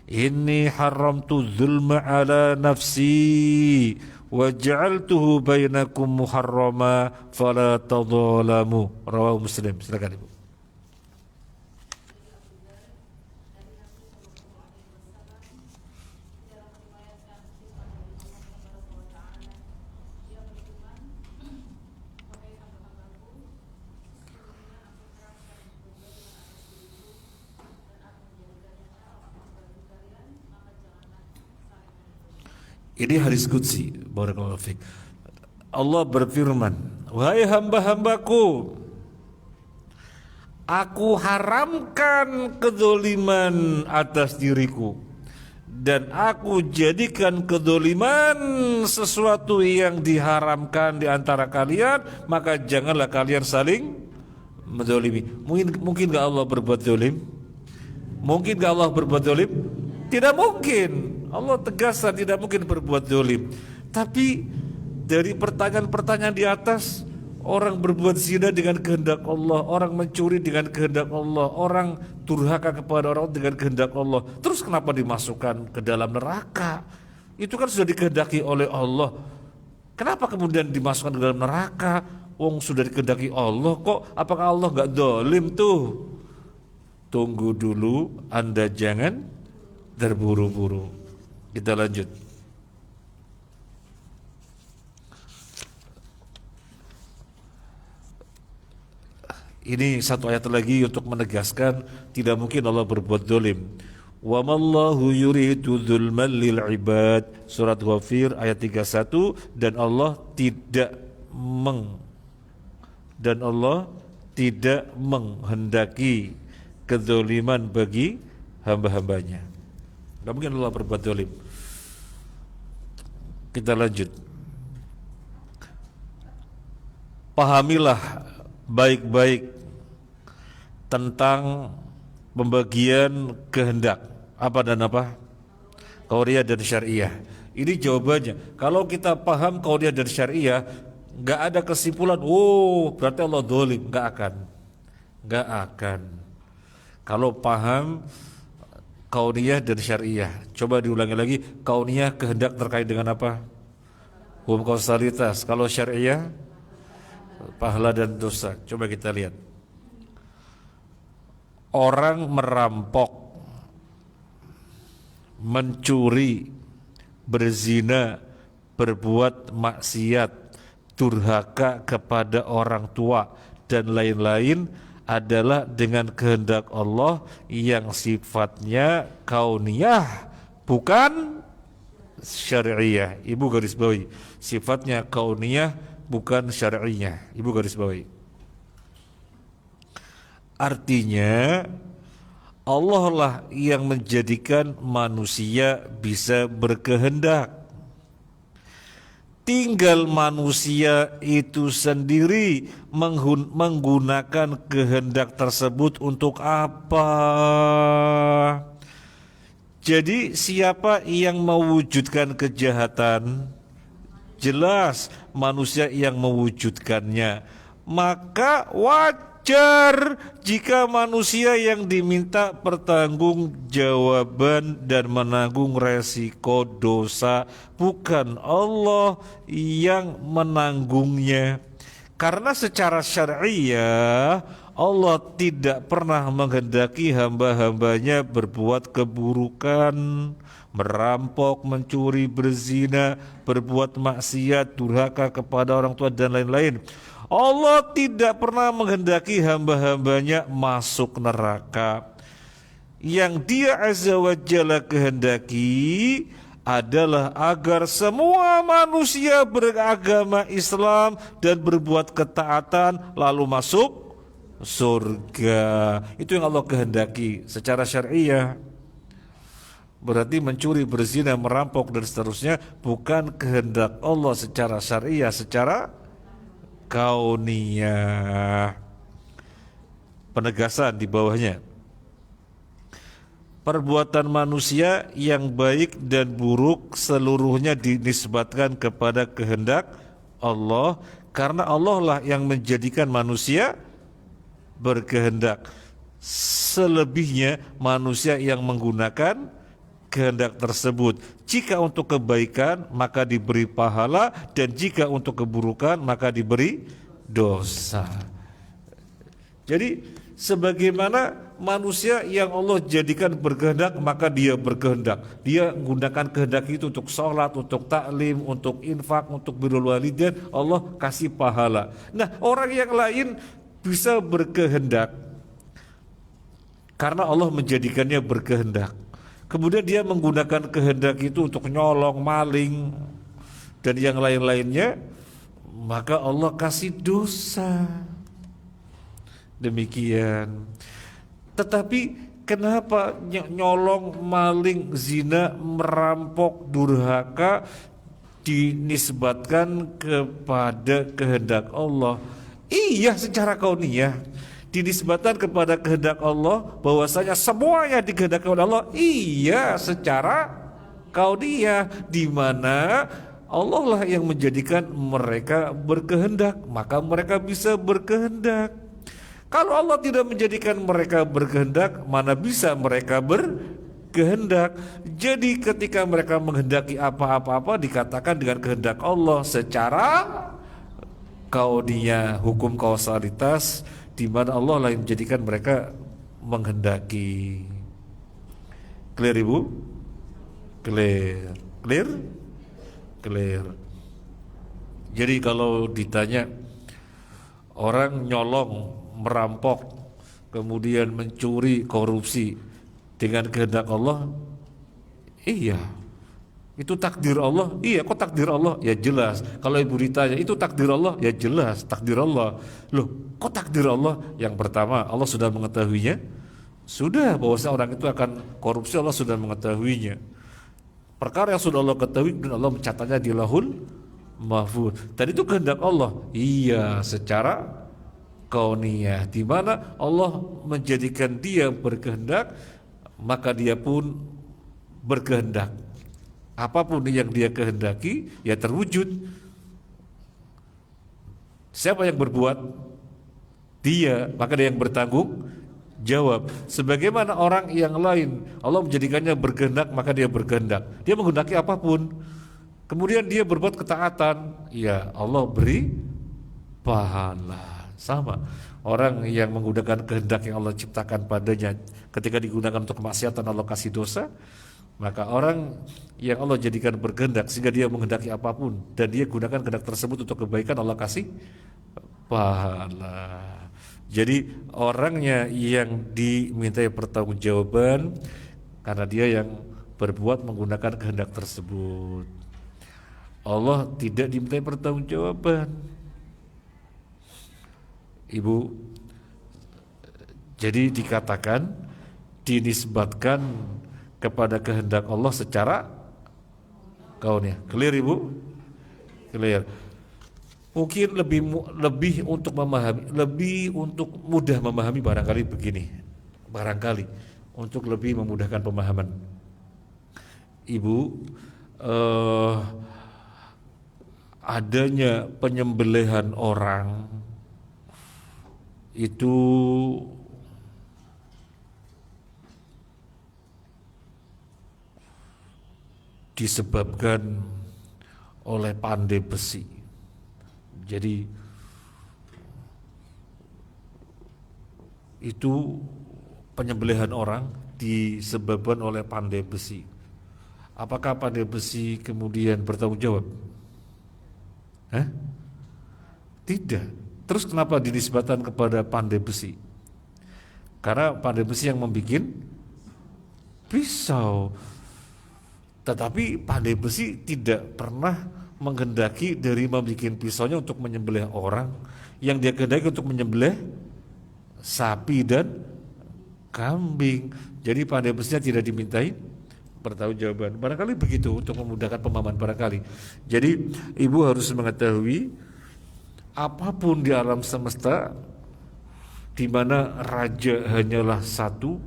inni haramtu zulma ala nafsi wa ja'altuhu bainakum muharrama fala tadzalamu. Rawahu Muslim. Silakan Ibu. Ini hadis qudsi. Barakallahu fiik. Allah berfirman, wahai hamba-hambaku, aku haramkan kezaliman atas diriku dan aku jadikan kezaliman sesuatu yang diharamkan di antara kalian, maka janganlah kalian saling menzalimi. Mungkin gak Allah berbuat zalim? Mungkin gak Allah berbuat zalim? Tidak mungkin. Allah tegaskan tidak mungkin berbuat zalim. Tapi dari pertanyaan-pertanyaan di atas, orang berbuat zina dengan kehendak Allah, orang mencuri dengan kehendak Allah, orang durhaka kepada orang dengan kehendak Allah. Terus kenapa dimasukkan ke dalam neraka? Itu kan sudah dikehendaki oleh Allah. Kenapa kemudian dimasukkan ke dalam neraka? Wong sudah dikehendaki Allah kok. Apakah Allah gak zalim tuh? Tunggu dulu, Anda jangan terburu-buru. Kita lanjut. Ini satu ayat lagi untuk menegaskan tidak mungkin Allah berbuat zalim. Wa mallahu yuridu dzulman lil ibad. Surat Ghafir ayat 31. Dan Allah tidak menghendaki kezaliman bagi hamba-hambanya. Tidak mungkin Allah berbuat zalim. Kita lanjut. Pahamilah baik-baik tentang pembagian kehendak apa dan apa, qauliyah dan syariah. Ini jawabannya. Kalau kita paham qauliyah dan syariah, nggak ada kesimpulan, oh berarti Allah zalim. Nggak akan. Kalau paham kauniyah dan syariah. Coba diulangi lagi. Kauniyah kehendak terkait dengan apa? Hukum kausalitas. Kalau syariah pahala dan dosa. Coba kita lihat. Orang merampok, mencuri, berzina, berbuat maksiat, durhaka kepada orang tua dan lain-lain adalah dengan kehendak Allah yang sifatnya kauniyah bukan syariah. Ibu garis bawahi, sifatnya kauniyah bukan syariah. Ibu garis bawahi. Artinya Allah lah yang menjadikan manusia bisa berkehendak. Tinggal manusia itu sendiri menggunakan kehendak tersebut untuk apa. Jadi siapa yang mewujudkan kejahatan? Jelas manusia yang mewujudkannya. Maka wajar jika manusia yang diminta pertanggungjawaban dan menanggung resiko dosa, bukan Allah yang menanggungnya. Karena secara syariah Allah tidak pernah menghendaki hamba-hambanya berbuat keburukan, merampok, mencuri, berzina, berbuat maksiat, durhaka kepada orang tua dan lain-lain. Allah tidak pernah menghendaki hamba-hambanya masuk neraka. Yang Dia Azza wa Jalla kehendaki adalah agar semua manusia beragama Islam dan berbuat ketaatan lalu masuk surga. Itu yang Allah kehendaki secara syariah. Berarti mencuri, berzina, merampok dan seterusnya bukan kehendak Allah secara syariah, secara kauniyah. Penegasan di bawahnya. Perbuatan manusia yang baik dan buruk seluruhnya dinisbatkan kepada kehendak Allah, karena Allah lah yang menjadikan manusia berkehendak. Selebihnya manusia yang menggunakan kehendak tersebut. Jika untuk kebaikan maka diberi pahala, dan jika untuk keburukan maka diberi dosa. Jadi sebagaimana manusia yang Allah jadikan berkehendak, maka dia berkehendak. Dia menggunakan kehendak itu untuk sholat, untuk taklim, untuk infak, untuk birrul walidain. Allah kasih pahala. Nah, orang yang lain bisa berkehendak karena Allah menjadikannya berkehendak. Kemudian dia menggunakan kehendak itu untuk nyolong, maling, dan yang lain-lainnya, maka Allah kasih dosa. Demikian. Tetapi kenapa nyolong, maling, zina, merampok, durhaka dinisbatkan kepada kehendak Allah? Iya, secara kauniyah dinisbatkan kepada kehendak Allah, bahwasanya semuanya dikehendaki oleh Allah. Iya, secara kauniyah, di mana Allah lah yang menjadikan mereka berkehendak, maka mereka bisa berkehendak. Kalau Allah tidak menjadikan mereka berkehendak, mana bisa mereka berkehendak. Jadi ketika mereka menghendaki apa-apa dikatakan dengan kehendak Allah secara kauniyah, hukum kausalitas, di mana Allah lah yang menjadikan mereka menghendaki. Clear Ibu? Clear. Clear? Clear. Jadi kalau ditanya orang nyolong, merampok, kemudian mencuri, korupsi dengan kehendak Allah, iya, itu takdir Allah. Iya, kok takdir Allah? Ya jelas. Kalau ibu ditanya, itu takdir Allah? Ya jelas, takdir Allah. Loh, kok takdir Allah? Yang pertama, Allah sudah mengetahuinya. Sudah, bahwa orang itu akan korupsi, Allah sudah mengetahuinya. Perkara yang sudah Allah ketahui dan Allah mencatatnya di Lauhul Mahfuz. Dan itu kehendak Allah. Iya, secara kauniyah, di mana Allah menjadikan dia berkehendak, maka dia pun berkehendak. Apapun yang dia kehendaki, ya terwujud. Siapa yang berbuat? Dia, maka dia yang bertanggung jawab. Sebagaimana orang yang lain, Allah menjadikannya berkehendak, maka dia berkehendak. Dia menghendaki apapun. Kemudian dia berbuat ketaatan, ya Allah beri pahala. Sama. Orang yang menggunakan kehendak yang Allah ciptakan padanya, ketika digunakan untuk kemaksiatan Allah kasih dosa. Maka orang yang Allah jadikan berkehendak sehingga dia menghendaki apapun dan dia gunakan kehendak tersebut untuk kebaikan, Allah kasih pahala. Jadi orangnya yang dimintai pertanggungjawaban karena dia yang berbuat menggunakan kehendak tersebut. Allah tidak dimintai pertanggungjawaban. Ibu, jadi dikatakan dinisbatkan kepada kehendak Allah secara kauniyah. Clear Ibu? Clear. Mungkin lebih untuk memahami, lebih untuk mudah memahami barangkali begini. Barangkali untuk lebih memudahkan pemahaman. Ibu, adanya penyembelihan orang itu disebabkan oleh pandai besi. Jadi itu penyembelihan orang disebabkan oleh pandai besi. Apakah pandai besi kemudian bertanggung jawab? Tidak. Terus kenapa dinisbatkan kepada pandai besi? Karena pandai besi yang membuat pisau. Tetapi pandai besi tidak pernah menghendaki dari membuat pisaunya untuk menyembelih orang. Yang dia kehendaki untuk menyembelih sapi dan kambing. Jadi pandai besinya tidak dimintai pertanggungjawaban. Barangkali begitu untuk memudahkan pemahaman barangkali. Jadi ibu harus mengetahui apapun di alam semesta di mana raja hanyalah satu,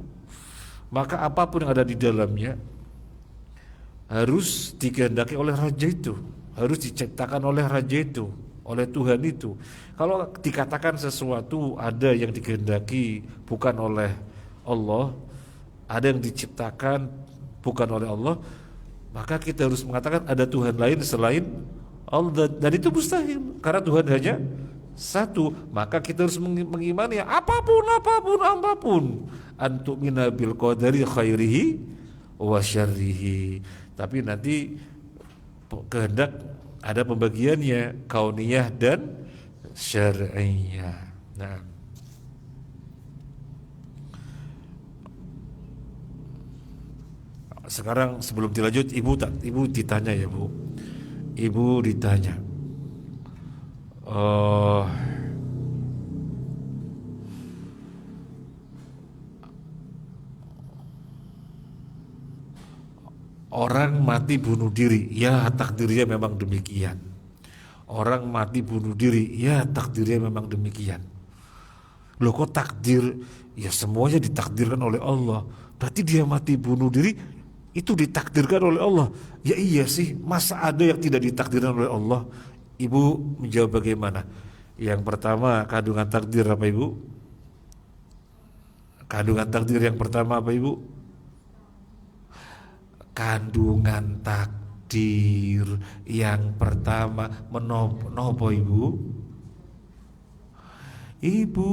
maka apapun yang ada di dalamnya harus dikehendaki oleh raja itu, harus diciptakan oleh raja itu, oleh Tuhan itu. Kalau dikatakan sesuatu ada yang dikehendaki bukan oleh Allah, ada yang diciptakan bukan oleh Allah, maka kita harus mengatakan ada Tuhan lain selain Allah, dan itu mustahil karena Tuhan hanya satu. Maka kita harus mengimani apapun antu'mina bil qadari khairihi wa syarrihi. Tapi nanti kehendak ada pembagiannya, kauniyah dan syar'iyah. Nah, sekarang sebelum dilanjut, ibu ditanya ya Bu. Ibu ditanya, orang mati bunuh diri, ya takdirnya memang demikian. Orang mati bunuh diri, ya takdirnya memang demikian. Loh kok takdir? Ya semuanya ditakdirkan oleh Allah. Berarti dia mati bunuh diri itu ditakdirkan oleh Allah. Ya iya sih, masa ada yang tidak ditakdirkan oleh Allah? Ibu menjawab bagaimana? Yang pertama, kandungan takdir apa Ibu? Kandungan takdir yang pertama apa Ibu? Kandungan takdir yang pertama menopo Ibu? Ibu,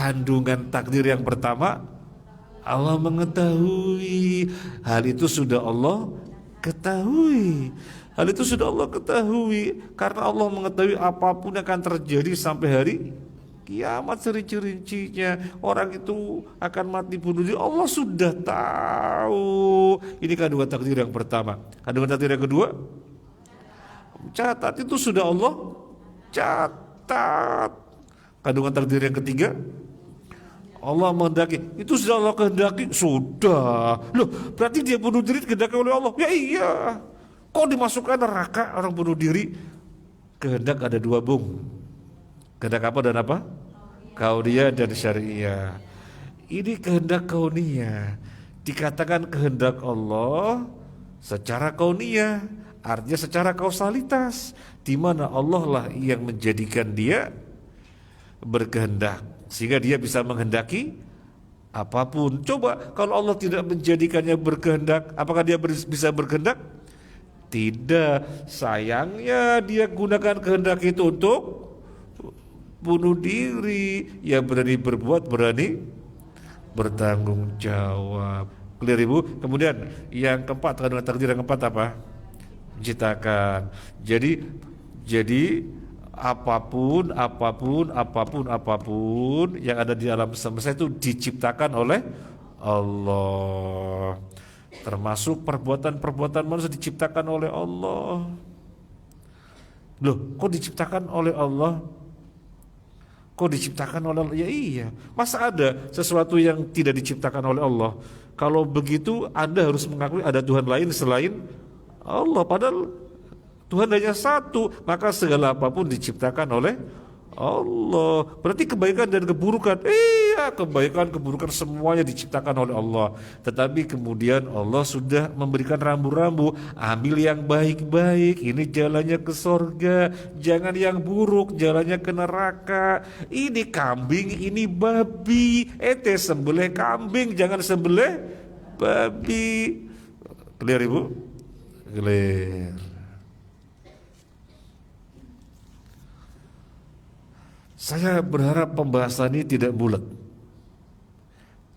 kandungan takdir yang pertama Allah mengetahui. Hal itu sudah Allah ketahui. Hal itu sudah Allah ketahui. Karena Allah mengetahui apapun yang akan terjadi sampai hari kiamat, serinci-rincinya. Orang itu akan mati bunuh diri, Allah sudah tahu. Ini kandungan takdir yang pertama. Kandungan takdir yang kedua, catat, itu sudah Allah catat. Kandungan takdir yang ketiga, Allah menghendaki, itu sudah Allah kehendaki. Sudah. Loh, berarti dia bunuh diri kehendaki oleh Allah. Ya iya. Kok dimasukkan neraka orang bunuh diri? Kehendak ada dua, Bung. Kehendak apa dan apa? Kauniyah dan syariah. Ini kehendak kauniyah. Dikatakan kehendak Allah secara kauniyah, artinya secara kausalitas, di mana Allah lah yang menjadikan dia berkehendak sehingga dia bisa menghendaki apapun. Coba kalau Allah tidak menjadikannya berkehendak, apakah dia bisa berkehendak? Tidak. Sayangnya dia gunakan kehendak itu untuk bunuh diri. Yang berani berbuat berani bertanggung jawab. Clear, Ibu? Kemudian yang keempat, kandungan takdir yang keempat apa? Menciptakan. Jadi apapun yang ada di alam semesta itu diciptakan oleh Allah. Termasuk perbuatan-perbuatan manusia diciptakan oleh Allah. Loh, kok diciptakan oleh Allah? Kok diciptakan oleh Allah? Ya iya. Masa ada sesuatu yang tidak diciptakan oleh Allah? Kalau begitu Anda harus mengakui ada Tuhan lain selain Allah. Padahal Tuhan hanya satu, maka segala apapun diciptakan oleh Allah. Berarti kebaikan dan keburukan, iya, kebaikan keburukan semuanya diciptakan oleh Allah. Tetapi kemudian Allah sudah memberikan rambu-rambu, ambil yang baik-baik, ini jalannya ke sorga, jangan yang buruk, jalannya ke neraka. Ini kambing, ini babi, ente sembelih kambing, jangan sembelih babi. Clear, Ibu? Clear. Saya berharap pembahasan ini tidak bulat.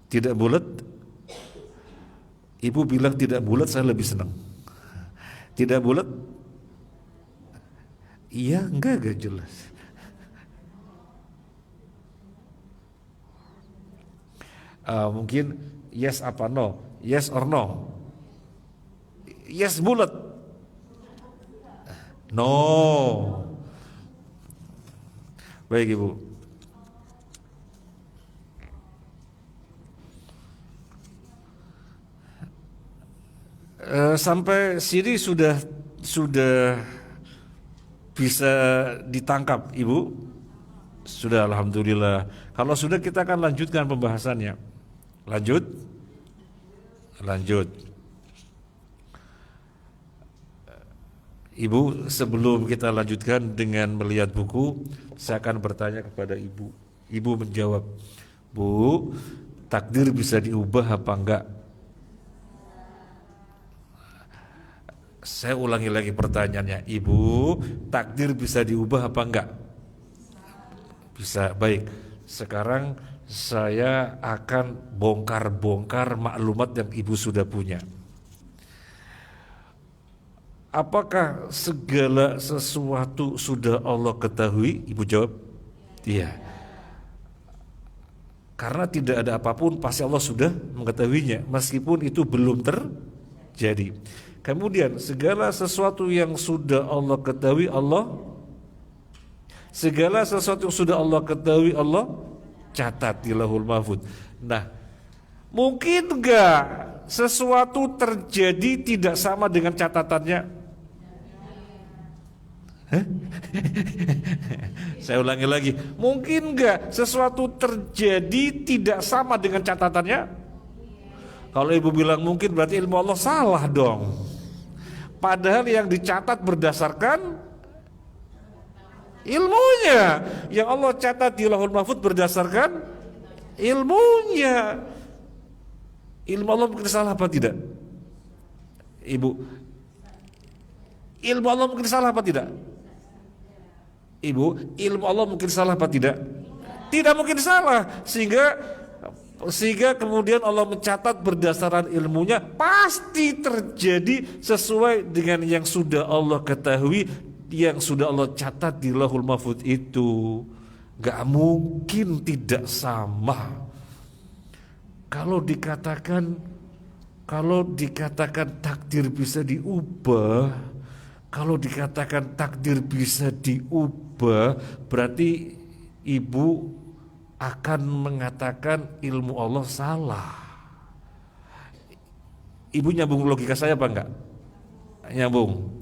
Tidak bulat. Ibu bilang tidak bulat, saya lebih senang. Tidak bulat? Iya, enggak jelas. Mungkin yes apa no? Yes or no? Yes bulat. No. Baik, Ibu. Sampai sini sudah bisa ditangkap, Ibu? Sudah, alhamdulillah. Kalau sudah, kita akan lanjutkan pembahasannya. Lanjut. Ibu, sebelum kita lanjutkan dengan melihat buku, saya akan bertanya kepada Ibu. Ibu menjawab, Bu, takdir bisa diubah apa enggak? Saya ulangi lagi pertanyaannya, Ibu, takdir bisa diubah apa enggak? Bisa. Baik, sekarang saya akan bongkar-bongkar maklumat yang Ibu sudah punya. Apakah segala sesuatu sudah Allah ketahui? Ibu jawab, iya. Karena tidak ada apapun pasti Allah sudah mengetahuinya, meskipun itu belum terjadi. Kemudian segala sesuatu yang sudah Allah ketahui, segala sesuatu yang sudah Allah ketahui, Allah catat di Lauhul Mahfuz. Nah, mungkin enggak sesuatu terjadi tidak sama dengan catatannya? Saya ulangi lagi, mungkin enggak sesuatu terjadi tidak sama dengan catatannya? Kalau Ibu bilang mungkin, berarti ilmu Allah salah dong. Padahal yang dicatat berdasarkan ilmunya. Yang Allah catat di Lauhul Mahfuz berdasarkan ilmunya. Ilmu Allah mungkin salah apa tidak? Ibu, ilmu Allah mungkin salah apa tidak? Ibu, ilmu Allah mungkin salah apa tidak? Tidak mungkin salah, sehingga kemudian Allah mencatat berdasarkan ilmunya pasti terjadi sesuai dengan yang sudah Allah ketahui, yang sudah Allah catat di Lauhul Mahfuz itu. Gak mungkin tidak sama. Kalau dikatakan takdir bisa diubah, kalau dikatakan takdir bisa diubah, berarti ibu akan mengatakan ilmu Allah salah. Ibu nyambung logika saya apa enggak? Nyambung.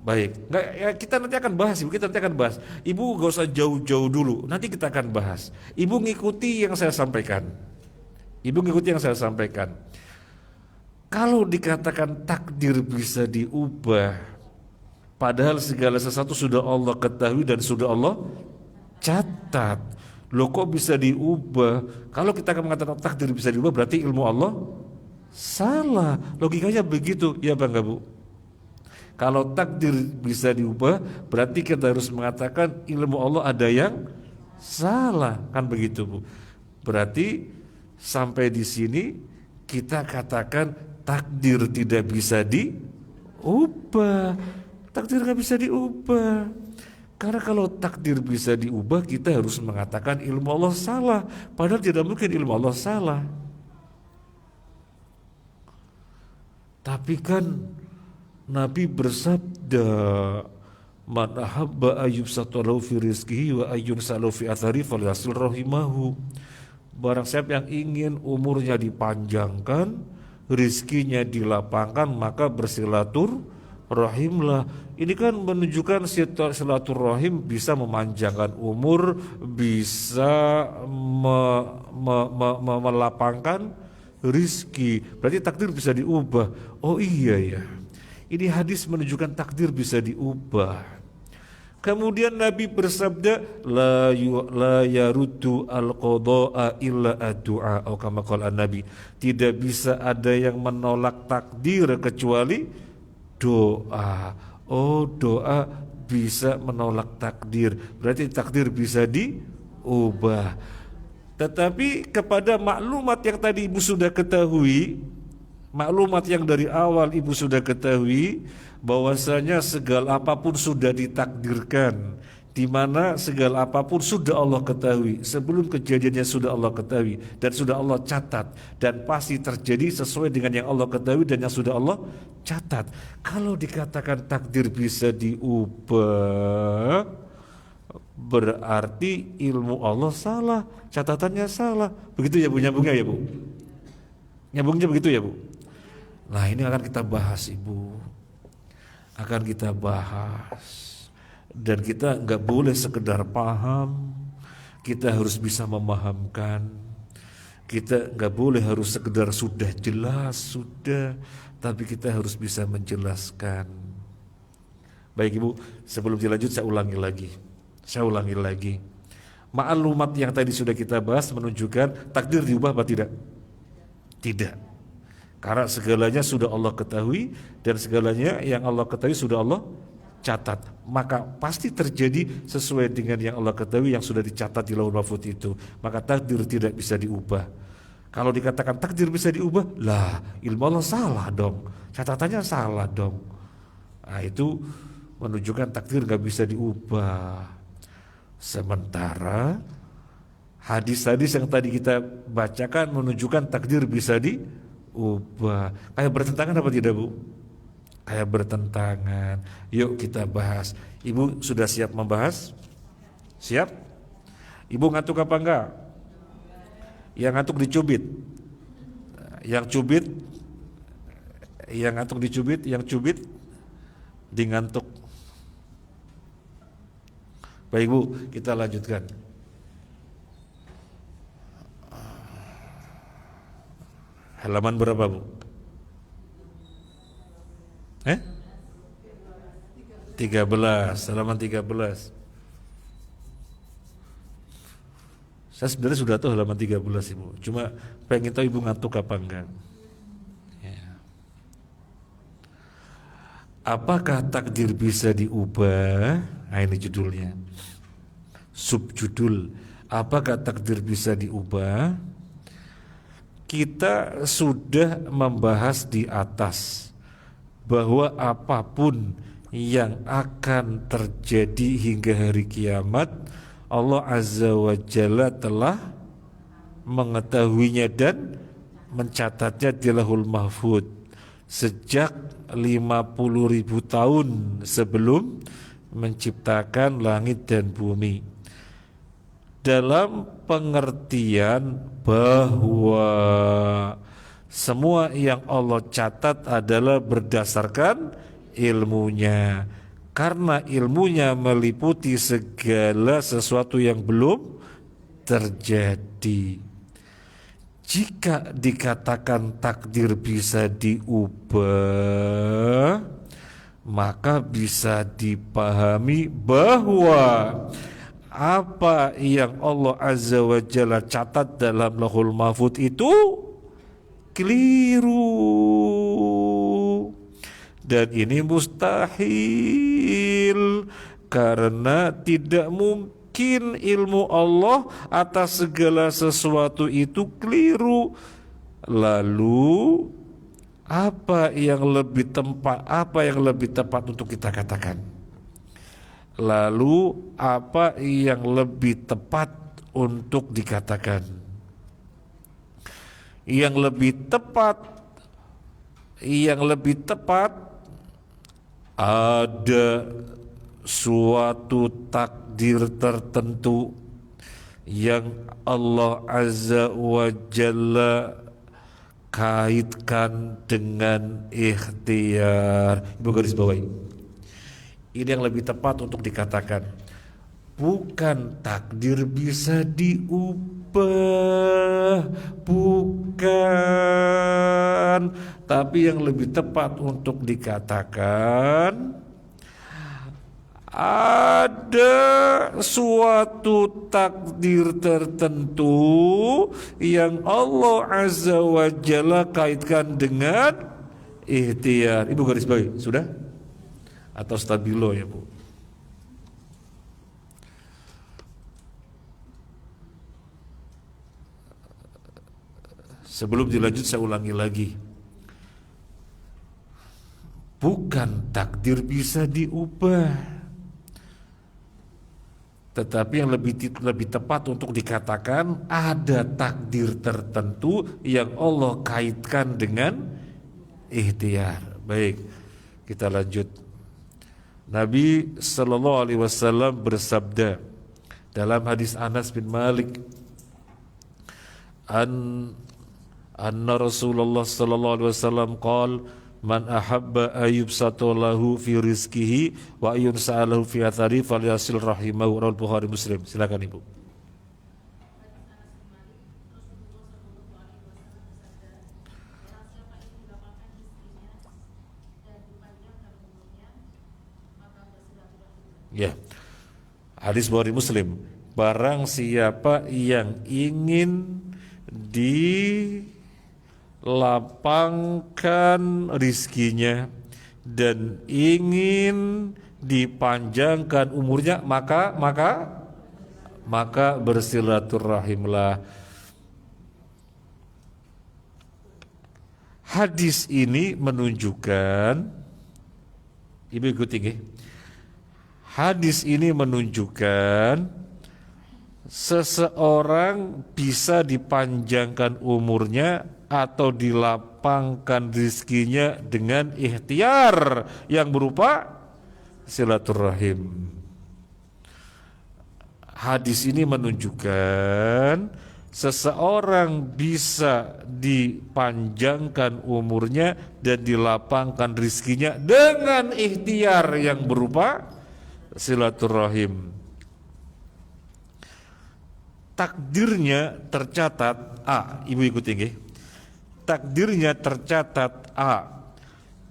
Baik, nggak, ya kita nanti akan bahas, Ibu. Kita nanti akan bahas. Ibu gak usah jauh-jauh dulu. Nanti kita akan bahas. Ibu ngikuti yang saya sampaikan. Kalau dikatakan takdir bisa diubah, padahal segala sesuatu sudah Allah ketahui dan sudah Allah catat. Loh kok bisa diubah? Kalau kita akan mengatakan takdir bisa diubah, berarti ilmu Allah salah. Logikanya begitu, ya Bang Bu? Kalau takdir bisa diubah, berarti kita harus mengatakan ilmu Allah ada yang salah, kan begitu Bu? Berarti sampai di sini kita katakan takdir tidak bisa diubah. Takdir nggak bisa diubah. Karena kalau takdir bisa diubah, kita harus mengatakan ilmu Allah salah. Padahal tidak mungkin ilmu Allah salah. Tapi kan Nabi bersabda, man ahabba ayyub satalahu fi rizqihi wa ayyun salahu fi athari falyasil rahimahu. Barang siapa yang ingin umurnya dipanjangkan, rizkinya dilapangkan, maka bersilaturahimlah. Ini kan menunjukkan silaturahim bisa memanjangkan umur, bisa melapangkan rizki. Berarti takdir bisa diubah. Oh iya ya, ini hadis menunjukkan takdir bisa diubah. Kemudian Nabi bersabda, la yaruddu al-qada'a illa ad-du'a, atau kama qala Nabi, tidak bisa ada yang menolak takdir kecuali doa. Oh, doa bisa menolak takdir. Berarti takdir bisa diubah. Tetapi kepada maklumat yang tadi Ibu sudah ketahui, maklumat yang dari awal Ibu sudah ketahui, bahwasanya segala apapun sudah ditakdirkan, di mana segala apapun sudah Allah ketahui, sebelum kejadiannya sudah Allah ketahui dan sudah Allah catat, dan pasti terjadi sesuai dengan yang Allah ketahui dan yang sudah Allah catat. Kalau dikatakan takdir bisa diubah, berarti ilmu Allah salah, catatannya salah. Begitu ya Bu, nyambungnya ya Bu? Nyambungnya begitu ya Bu? Nah, ini akan kita bahas Ibu, akan kita bahas. Dan kita nggak boleh sekedar paham, kita harus bisa memahamkan. Kita nggak boleh harus sekedar sudah jelas, sudah, tapi kita harus bisa menjelaskan. Baik Ibu, sebelum dilanjut saya ulangi lagi. Maklumat yang tadi sudah kita bahas menunjukkan takdir diubah apa tidak? Tidak. Karena segalanya sudah Allah ketahui, dan segalanya yang Allah ketahui sudah Allah catat, maka pasti terjadi sesuai dengan yang Allah ketahui, yang sudah dicatat di Lauhul Mahfuz itu. Maka takdir tidak bisa diubah. Kalau dikatakan takdir bisa diubah, lah ilmu Allah salah dong, catatannya salah dong. Nah, itu menunjukkan takdir gak bisa diubah. Sementara hadis-hadis yang tadi kita bacakan menunjukkan takdir bisa diubah. Kayak bertentangan apa tidak Bu? Kayak bertentangan. Yuk kita bahas. Ibu sudah siap membahas? Siap? Ibu ngantuk apa enggak? Yang ngantuk dicubit. Yang ngantuk dicubit, yang cubit dingantuk. Baik Bu, kita lanjutkan. Halaman berapa Bu? 13, halaman 13. Saya sebenarnya sudah tahu halaman 13 Ibu, cuma pengen tahu Ibu ngantuk apa enggak ya. Apakah takdir bisa diubah? Nah, ini judulnya. subjudul apakah takdir bisa diubah? Kita sudah membahas di atas bahwa apapun yang akan terjadi hingga hari kiamat, Allah Azza wa Jalla telah mengetahuinya dan mencatatnya di Lauhul Mahfuz sejak 50.000 tahun sebelum menciptakan langit dan bumi, dalam pengertian bahwa semua yang Allah catat adalah berdasarkan ilmunya, karena ilmunya meliputi segala sesuatu yang belum terjadi. Jika dikatakan takdir bisa diubah, maka bisa dipahami bahwa apa yang Allah Azza wa Jalla catat dalam Lauhul Mahfuz itu keliru, dan ini mustahil karena tidak mungkin ilmu Allah atas segala sesuatu itu keliru. Lalu apa yang lebih tepat untuk kita katakan? Lalu apa yang lebih tepat untuk dikatakan? Yang lebih tepat ada suatu takdir tertentu yang Allah Azza wa Jalla kaitkan dengan ikhtiar. Ibu garis bawahi, ini yang lebih tepat untuk dikatakan. Bukan takdir bisa diubah, bukan, tapi yang lebih tepat untuk dikatakan ada suatu takdir tertentu yang Allah Azza wa Jalla kaitkan dengan ikhtiar. Ibu garis bawahi, sudah? Atau stabilo ya Bu? Sebelum dilanjut saya ulangi lagi. Bukan takdir bisa diubah, tetapi yang lebih tepat untuk dikatakan ada takdir tertentu yang Allah kaitkan dengan ikhtiar. Baik, kita lanjut. Nabi sallallahu alaihi wasallam bersabda dalam hadis Anas bin Malik, anna Rasulullah sallallahu alaihi wasallam qala man ahabba ayyubsata lahu fi rizqihi wa yunsa'alahu fi athari falyasil rahimahu. Rawal Bukhari Muslim. Silakan Ibu. Ya, hadis Bukhari Muslim. Barang siapa yang ingin dilapangkan rizkinya dan ingin dipanjangkan umurnya, maka bersilaturahimlah. Hadis ini menunjukkan, Ibu ikuti nggih. Hadis ini menunjukkan seseorang bisa dipanjangkan umurnya atau dilapangkan rizkinya dengan ikhtiar yang berupa silaturahim. Hadis ini menunjukkan seseorang bisa dipanjangkan umurnya dan dilapangkan rizkinya dengan ikhtiar yang berupa silaturahim. Takdirnya tercatat A. Ibu ikuti nggih. Takdirnya tercatat A.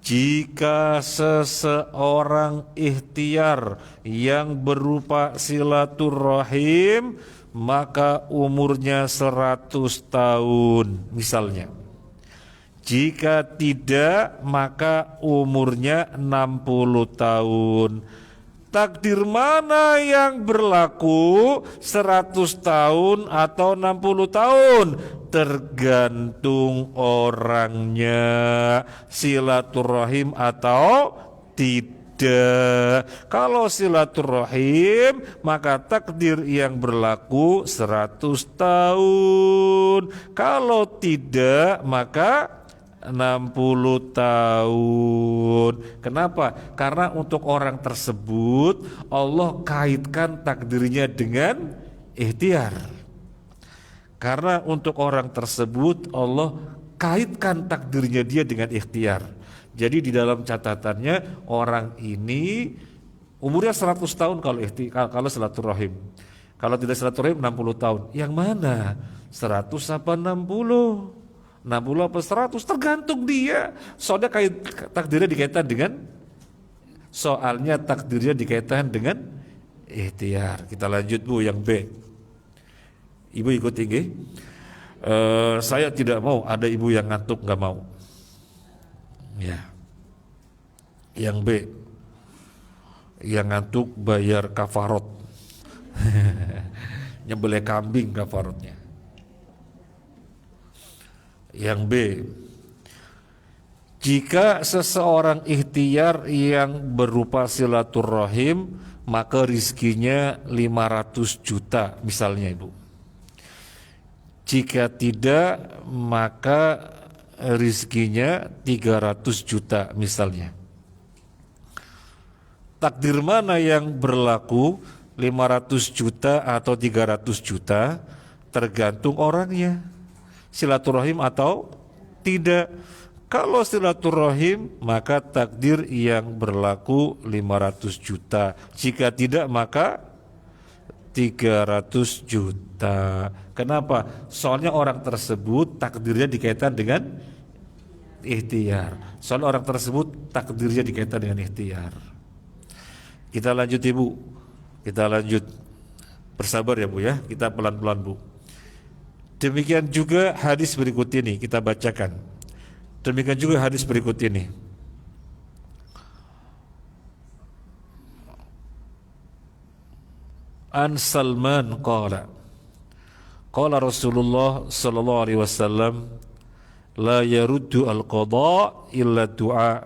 Jika seseorang ikhtiar yang berupa silaturahim, maka umurnya 100 tahun misalnya. Jika tidak, maka umurnya 60 tahun. Takdir mana yang berlaku 100 tahun atau 60 tahun? Tergantung orangnya, silaturahim atau tidak. Kalau silaturahim, maka takdir yang berlaku 100 tahun. Kalau tidak, maka 60 tahun. Kenapa? Karena untuk orang tersebut Allah kaitkan takdirnya dengan ikhtiar. Karena untuk orang tersebut Allah kaitkan takdirnya dia dengan ikhtiar. Jadi di dalam catatannya orang ini umurnya 100 tahun kalau silaturahim. Kalau tidak silaturahim 60 tahun. Yang mana? 100 apa 60? 60 apa 100 tergantung dia. Soalnya takdirnya dikaitkan dengan ikhtiar. Kita lanjut Bu, yang B. Ibu ikut tinggi. Saya tidak mau ada ibu yang ngantuk, nggak mau. Ya. Yang B, yang ngantuk bayar kafarot. Nyembelih kambing kafarotnya. Yang B, jika seseorang ikhtiar yang berupa silaturahim, maka rizkinya 500 juta misalnya Ibu. Jika tidak, maka rizkinya 300 juta misalnya. Takdir mana yang berlaku 500 juta atau 300 juta? Tergantung orangnya, silaturahim atau tidak. Kalau silaturahim, maka takdir yang berlaku 500 juta. Jika tidak, maka 300 juta. Kenapa? Soalnya orang tersebut takdirnya dikaitkan dengan ikhtiar. Soalnya orang tersebut takdirnya dikaitkan dengan ikhtiar. Kita lanjut Ibu. Kita lanjut. Bersabar ya Bu ya. Kita pelan-pelan Bu. Demikian juga hadis berikut ini kita bacakan. Demikian juga hadis berikut ini. An Salman qala Rasulullah sallallahu alaihi wasallam la yaruddu al-qada illa du'a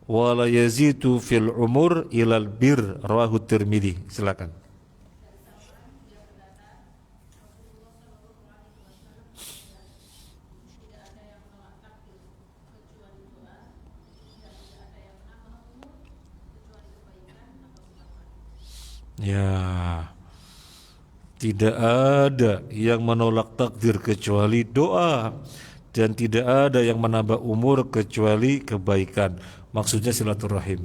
wa la yazidu fil umur illa al-bir, rawahu Tirmidzi. Silakan. Ya, tidak ada yang menolak takdir kecuali doa, dan tidak ada yang menambah umur kecuali kebaikan. Maksudnya silaturahim.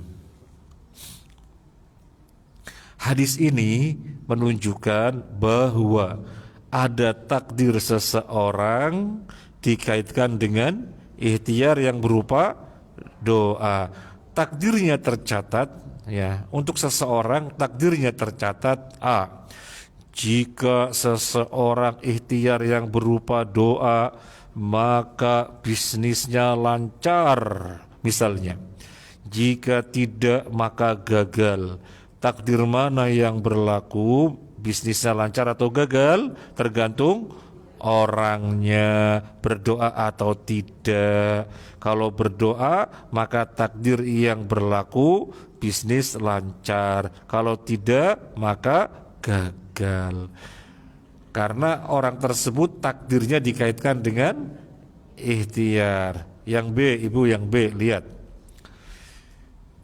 Hadis ini menunjukkan bahwa ada takdir seseorang dikaitkan dengan ikhtiar yang berupa doa. Takdirnya tercatat, ya, untuk seseorang takdirnya tercatat A. Jika seseorang ikhtiar yang berupa doa, maka bisnisnya lancar misalnya. Jika tidak, maka gagal. Takdir mana yang berlaku, bisnisnya lancar atau gagal, tergantung orangnya, berdoa atau tidak. Kalau berdoa, maka takdir yang berlaku bisnis lancar. Kalau tidak, maka gagal. Karena orang tersebut takdirnya dikaitkan dengan ikhtiar. Yang B, Ibu, yang B, lihat.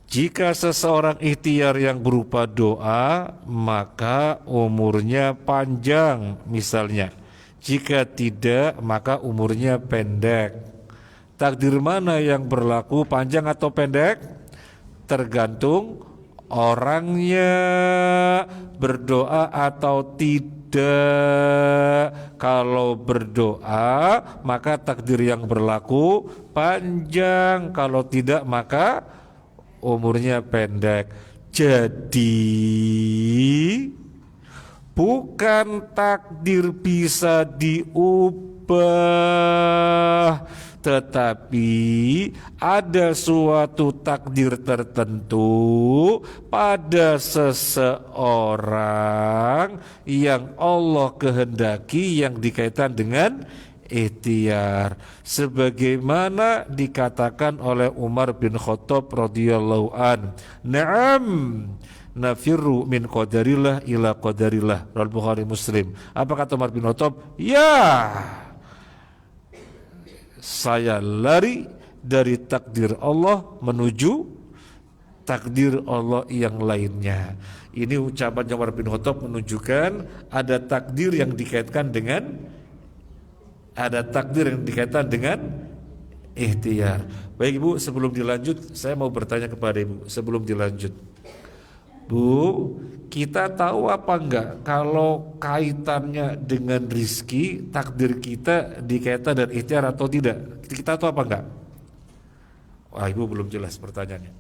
Jika seseorang ikhtiar yang berupa doa, maka umurnya panjang misalnya. Jika tidak, maka umurnya pendek. Takdir mana yang berlaku, panjang atau pendek? Tergantung orangnya, berdoa atau tidak. Kalau berdoa, maka takdir yang berlaku panjang. Kalau tidak, maka umurnya pendek. Jadi bukan takdir bisa diubah, tetapi ada suatu takdir tertentu pada seseorang yang Allah kehendaki yang dikaitkan dengan ikhtiar, sebagaimana dikatakan oleh Umar bin Khattab radhiyallahu an, na'am nafirru min qadarillah ila qadarillah, riwayat Bukhari Muslim. Apa kata Umar bin Khattab? Ya, saya lari dari takdir Allah menuju takdir Allah yang lainnya. Ini ucapan Umar bin Khattab menunjukkan ada takdir yang dikaitkan dengan ikhtiar. Baik Ibu, sebelum dilanjut saya mau bertanya kepada Ibu sebelum dilanjut. Bu, kita tahu apa enggak kalau kaitannya dengan rizki, takdir kita dikaitkan dengan ikhtiar atau tidak? Kita tahu apa enggak? Wah, Ibu belum jelas pertanyaannya.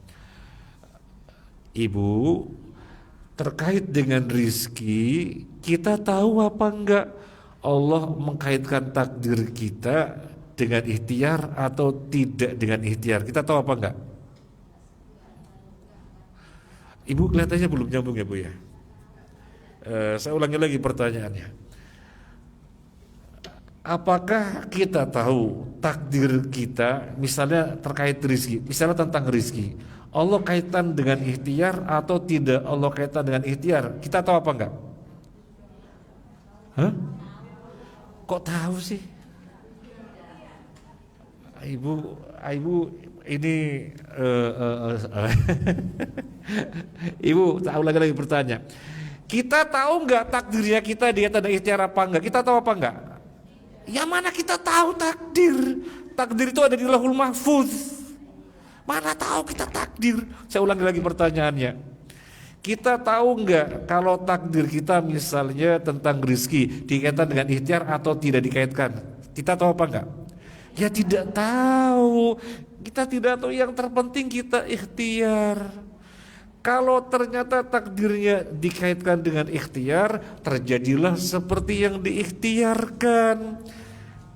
Ibu, terkait dengan rizki, kita tahu apa enggak Allah mengkaitkan takdir kita dengan ikhtiar atau tidak dengan ikhtiar? Kita tahu apa enggak? Ibu kelihatannya belum nyambung ya Bu ya. Saya ulangi lagi pertanyaannya. Apakah kita tahu takdir kita misalnya terkait rizki, misalnya tentang rizki, Allah kaitan dengan ikhtiar atau tidak Allah kaitan dengan ikhtiar? Kita tahu apa enggak? Hah? Kok tahu sih? Ibu ini Ibu tahu lagi bertanya. Kita tahu nggak takdirnya kita di atas ikhtiar apa enggak? Kita tahu apa enggak? Ya mana kita tahu takdir? Takdir itu ada di Lauhul Mahfuz. Mana tahu kita takdir? Saya ulangi lagi pertanyaannya. Kita tahu nggak kalau takdir kita misalnya tentang rezeki dikaitkan dengan ikhtiar atau tidak dikaitkan? Kita tahu apa enggak? Ya tidak tahu. Kita tidak tahu, yang terpenting kita ikhtiar. Kalau ternyata takdirnya dikaitkan dengan ikhtiar, terjadilah seperti yang diikhtiarkan.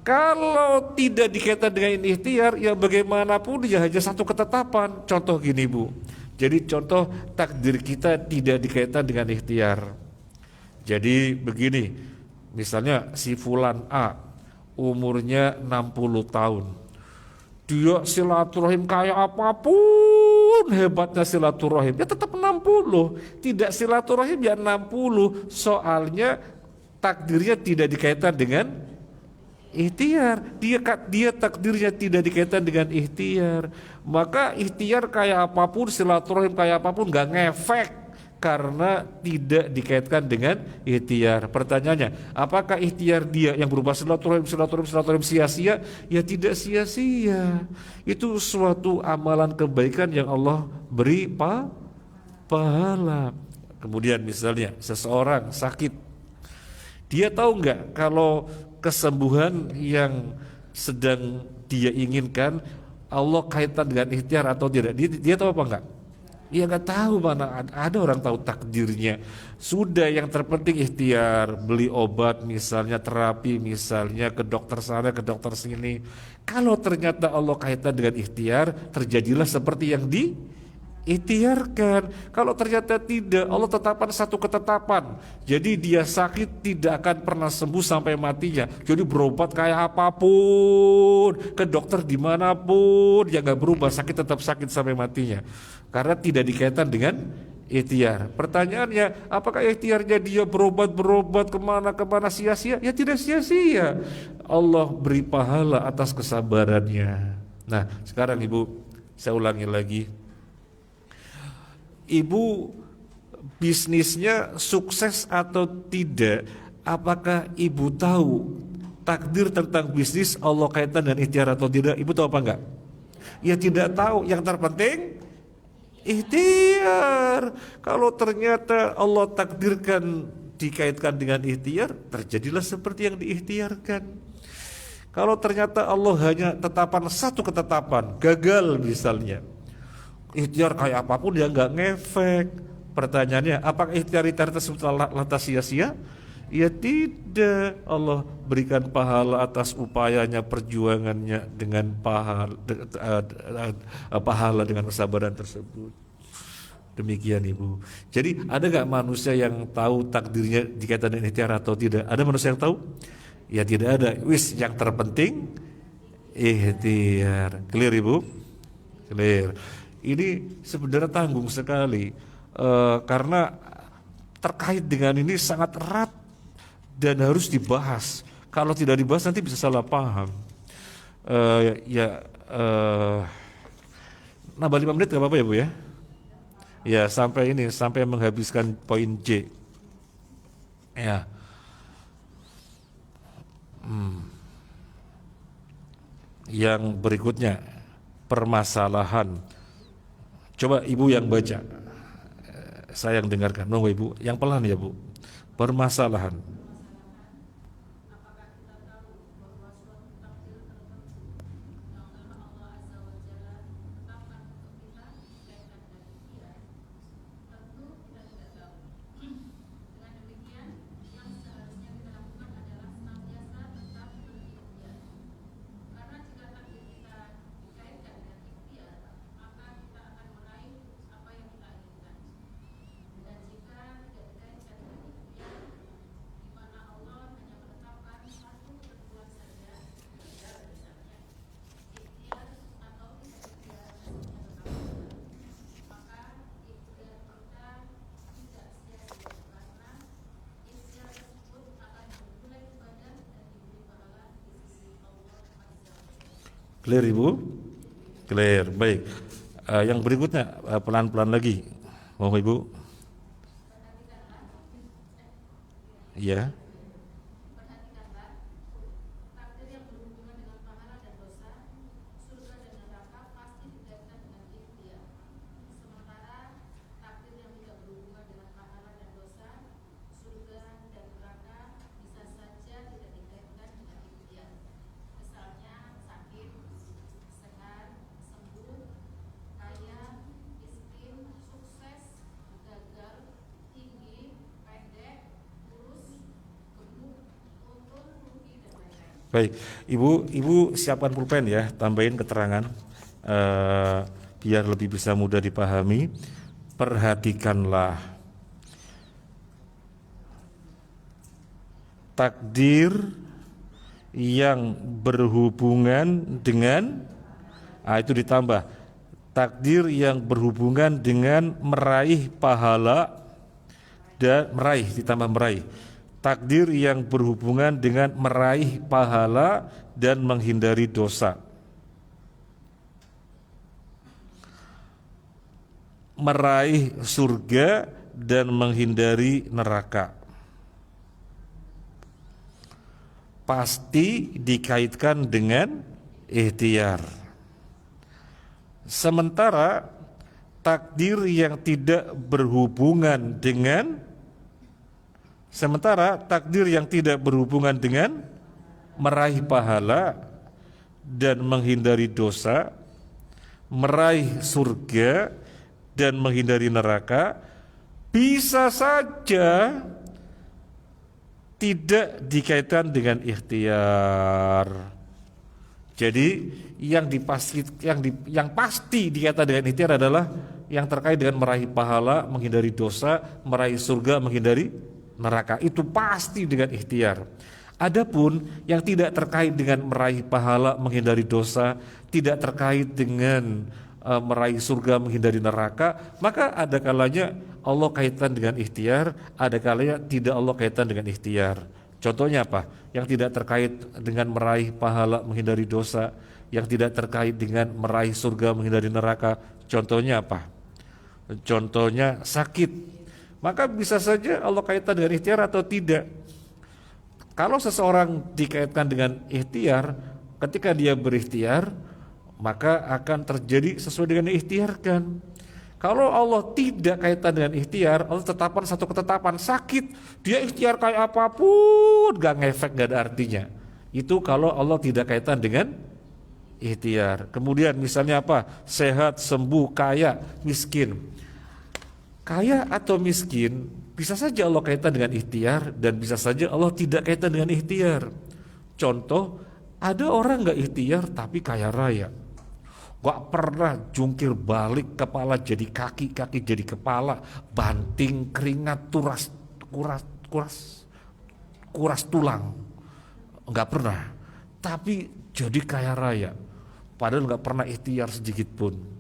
Kalau tidak dikaitkan dengan ikhtiar, ya bagaimanapun ya hanya satu ketetapan. Contoh gini Bu. Jadi contoh takdir kita tidak dikaitkan dengan ikhtiar. Jadi begini, misalnya si fulan A umurnya 60 tahun. Dia silaturahim kayak apapun hebatnya silaturahim, ya tetap 60. Tidak silaturahim ya 60. Soalnya takdirnya tidak dikaitkan dengan ikhtiar. Dia takdirnya tidak dikaitkan dengan ikhtiar. Maka ikhtiar kayak apapun, silaturahim kayak apapun gak ngefek karena tidak dikaitkan dengan ikhtiar. Pertanyaannya, apakah ikhtiar dia yang berupa silaturahim sia-sia? Ya tidak sia-sia. Itu suatu amalan kebaikan yang Allah beri pahala. Kemudian misalnya seseorang sakit, dia tahu nggak kalau kesembuhan yang sedang dia inginkan Allah kaitan dengan ikhtiar atau tidak? Dia tahu apa enggak? Ya nggak tahu, mana ada orang tahu takdirnya. Sudah, yang terpenting ikhtiar, beli obat misalnya, terapi misalnya, ke dokter sana ke dokter sini. Kalau ternyata Allah kaitan dengan ikhtiar, terjadilah seperti yang diikhtiarkan. Kalau ternyata tidak, Allah tetapkan satu ketetapan. Jadi dia sakit tidak akan pernah sembuh sampai matinya. Jadi berobat kayak apapun, ke dokter dimanapun, ya nggak berubah, sakit tetap sakit sampai matinya. Karena tidak dikaitkan dengan ikhtiar. Pertanyaannya, apakah ikhtiarnya dia berobat kemana sia-sia? Ya tidak sia-sia. Allah beri pahala atas kesabarannya. Nah sekarang Ibu, saya ulangi lagi. Ibu bisnisnya sukses atau tidak? Apakah Ibu tahu takdir tentang bisnis Allah kaitan dengan ikhtiar atau tidak? Ibu tahu apa enggak? Ya tidak tahu. Yang terpenting ikhtiar. Kalau ternyata Allah takdirkan dikaitkan dengan ikhtiar, terjadilah seperti yang diikhtiarkan. Kalau ternyata Allah hanya tetapkan satu ketetapan, gagal misalnya, ikhtiar kayak apapun ya nggak ngefek. Pertanyaannya, apakah ikhtiar tersebut lantas sia-sia? Ya tidak, Allah berikan pahala atas upayanya, perjuangannya dengan pahala dengan kesabaran tersebut. Demikian Ibu. Jadi ada gak manusia yang tahu takdirnya dikaitan dengan ikhtiar atau tidak? Ada manusia yang tahu? Ya tidak ada. Wis, yang terpenting ikhtiar. Clear Ibu? Clear. Ini sebenarnya tanggung sekali, karena terkait dengan ini sangat erat dan harus dibahas. Kalau tidak dibahas nanti bisa salah paham. Nambah 5 menit gak apa-apa ya Bu ya? Ya sampai menghabiskan poin J. Ya. Yang berikutnya, permasalahan. Coba Ibu yang baca, saya yang dengarkan. Nunggu Ibu, yang pelan ya Bu. Permasalahan. Clear Ibu? Clear, baik. Yang berikutnya pelan-pelan lagi. Mau Ibu? Ya. Baik, Ibu siapkan pulpen ya, tambahin keterangan biar lebih bisa mudah dipahami. Perhatikanlah takdir yang berhubungan dengan, itu ditambah takdir yang berhubungan dengan meraih pahala dan ditambah meraih. Takdir yang berhubungan dengan meraih pahala dan menghindari dosa. Meraih surga dan menghindari neraka. Pasti dikaitkan dengan ikhtiar. Sementara takdir yang tidak berhubungan dengan meraih pahala dan menghindari dosa, meraih surga dan menghindari neraka, bisa saja tidak dikaitkan dengan ikhtiar. Jadi yang pasti dikaitkan dengan ikhtiar adalah yang terkait dengan meraih pahala, menghindari dosa, meraih surga, menghindari neraka. Itu pasti dengan ikhtiar. Adapun yang tidak terkait dengan meraih pahala, menghindari dosa, tidak terkait dengan meraih surga, menghindari neraka, maka ada kalanya Allah kaitan dengan ikhtiar, ada kalanya tidak Allah kaitan dengan ikhtiar. Contohnya apa? Yang tidak terkait dengan meraih pahala, menghindari dosa, yang tidak terkait dengan meraih surga, menghindari neraka. Contohnya apa? Contohnya sakit. Maka bisa saja Allah kaitan dengan ikhtiar atau tidak. Kalau seseorang dikaitkan dengan ikhtiar, ketika dia berikhtiar, maka akan terjadi sesuai dengan diikhtiarkan. Kalau Allah tidak kaitan dengan ikhtiar, Allah tetapkan satu ketetapan, sakit, dia ikhtiar kayak apapun, gak ngefek, gak ada artinya. Itu kalau Allah tidak kaitan dengan ikhtiar. Kemudian misalnya apa? Sehat, sembuh, kaya, miskin. Kaya atau miskin Bisa saja Allah kaitan dengan ikhtiar dan bisa saja Allah tidak kaitan dengan ikhtiar. Contoh, ada orang nggak ikhtiar tapi kaya raya, nggak pernah jungkir balik, kepala jadi kaki, kaki jadi kepala, banting keringat, kuras tulang, nggak pernah. Tapi jadi kaya raya, padahal nggak pernah ikhtiar sedikit pun.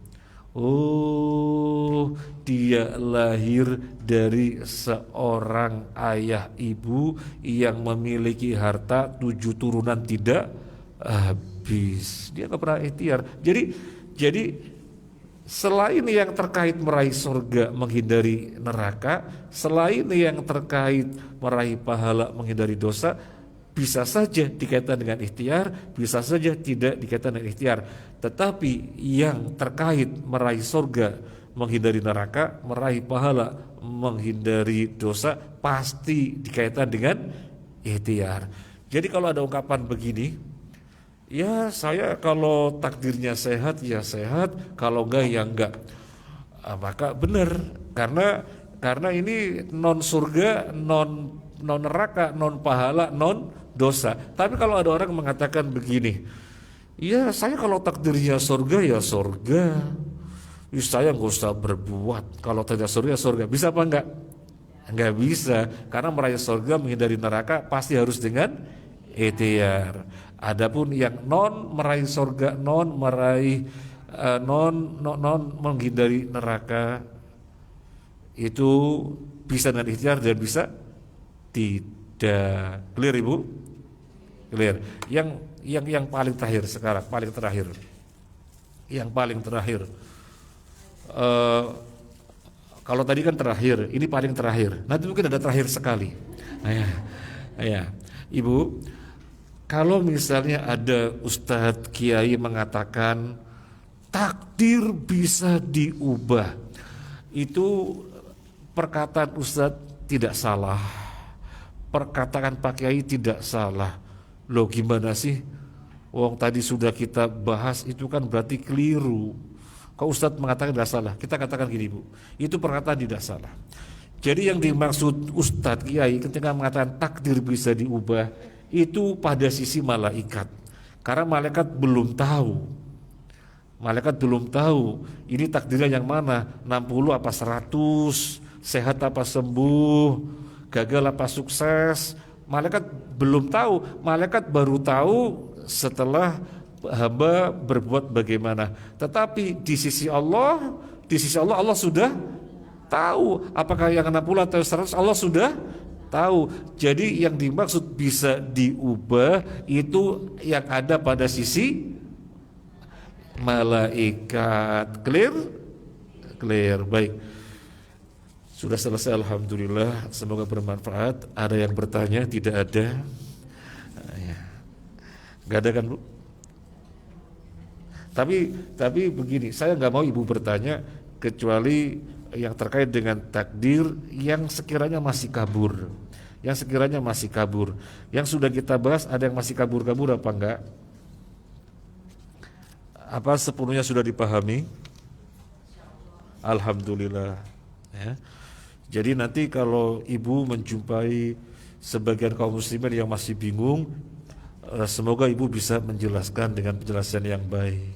Oh, dia lahir dari seorang ayah ibu yang memiliki harta 7 turunan tidak habis. Dia nggak pernah ikhtiar. Jadi selain yang terkait meraih surga, menghindari neraka, selain yang terkait meraih pahala, menghindari dosa, bisa saja dikaitkan dengan ikhtiar, bisa saja tidak dikaitkan dengan ikhtiar. Tetapi yang terkait meraih surga, menghindari neraka, meraih pahala, menghindari dosa, pasti dikaitkan dengan ikhtiar. Jadi kalau ada ungkapan begini, ya saya kalau takdirnya sehat ya sehat, kalau enggak ya enggak, maka benar, karena ini non surga, non neraka, non pahala, non dosa. Tapi kalau ada orang mengatakan begini, ya saya kalau takdirnya surga ya surga, ya saya nggak usah berbuat, kalau tidak surga surga, bisa apa enggak? Enggak bisa, karena meraih surga, menghindari neraka pasti harus dengan ikhtiar. Adapun yang non meraih surga, non menghindari neraka, itu bisa dengan ikhtiar dan bisa tidak. Clear Ibu? Clear. Yang paling terakhir sekarang, yang paling terakhir. Kalau tadi kan terakhir, ini paling terakhir. Nanti mungkin ada terakhir sekali. Ya, Ibu, kalau misalnya ada Ustadz Kiai mengatakan takdir bisa diubah, itu perkataan Ustadz tidak salah, perkataan Pak Kiai tidak salah. Loh gimana sih? Wong tadi sudah kita bahas, itu kan berarti keliru. Kalau Ustadz mengatakan tidak salah, kita katakan gini Bu, itu perkataan tidak salah. Jadi yang dimaksud Ustadz Kiai ketika mengatakan takdir bisa diubah, itu pada sisi malaikat. Karena malaikat belum tahu. Malaikat belum tahu ini takdirnya yang mana, 60 apa 100, sehat apa sembuh, gagal apa sukses. Malaikat belum tahu, malaikat baru tahu setelah hamba berbuat bagaimana. Tetapi di sisi Allah Allah sudah tahu apakah yang 60 atau 100, Allah sudah tahu. Jadi yang dimaksud bisa diubah itu yang ada pada sisi malaikat. Clear. Baik. Sudah selesai alhamdulillah, semoga bermanfaat. Ada yang bertanya? Tidak ada. Ya. Gak ada kan Bu? Tapi begini, saya nggak mau Ibu bertanya kecuali yang terkait dengan takdir yang sekiranya masih kabur. Yang sudah kita bahas ada yang masih kabur apa enggak? Apa sepenuhnya sudah dipahami? Alhamdulillah ya. Jadi nanti kalau Ibu menjumpai sebagian kaum muslimin yang masih bingung, semoga Ibu bisa menjelaskan dengan penjelasan yang baik,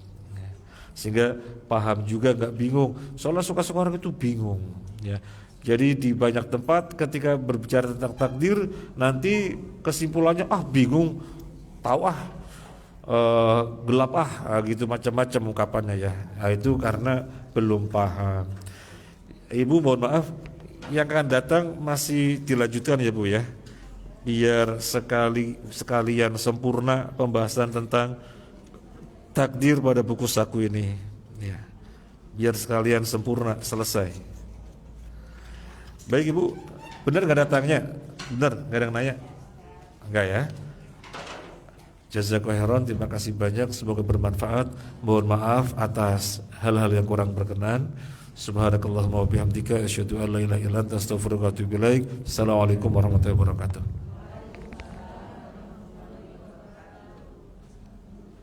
sehingga paham juga, nggak bingung. Soalnya suka-suka orang itu bingung ya. Jadi di banyak tempat ketika berbicara tentang takdir, nanti kesimpulannya bingung, tahu gelap gitu, macam-macam ungkapannya ya. Nah, itu karena belum paham. Ibu mohon maaf, yang akan datang masih dilanjutkan ya Bu ya, biar sekalian sempurna pembahasan tentang takdir pada buku saku ini ya, biar sekalian sempurna selesai. Baik Ibu, benar nggak datangnya? Benar, nggak ada yang nanya? Enggak ya? Jazakallahu khairan, terima kasih banyak, semoga bermanfaat. Mohon maaf atas hal-hal yang kurang berkenan. Subhanakallahumma wa bihamdika asyhadu an la ilaha illa anta astaghfiruka wa atubu ilaik. Assalamualaikum warahmatullahi wabarakatuh.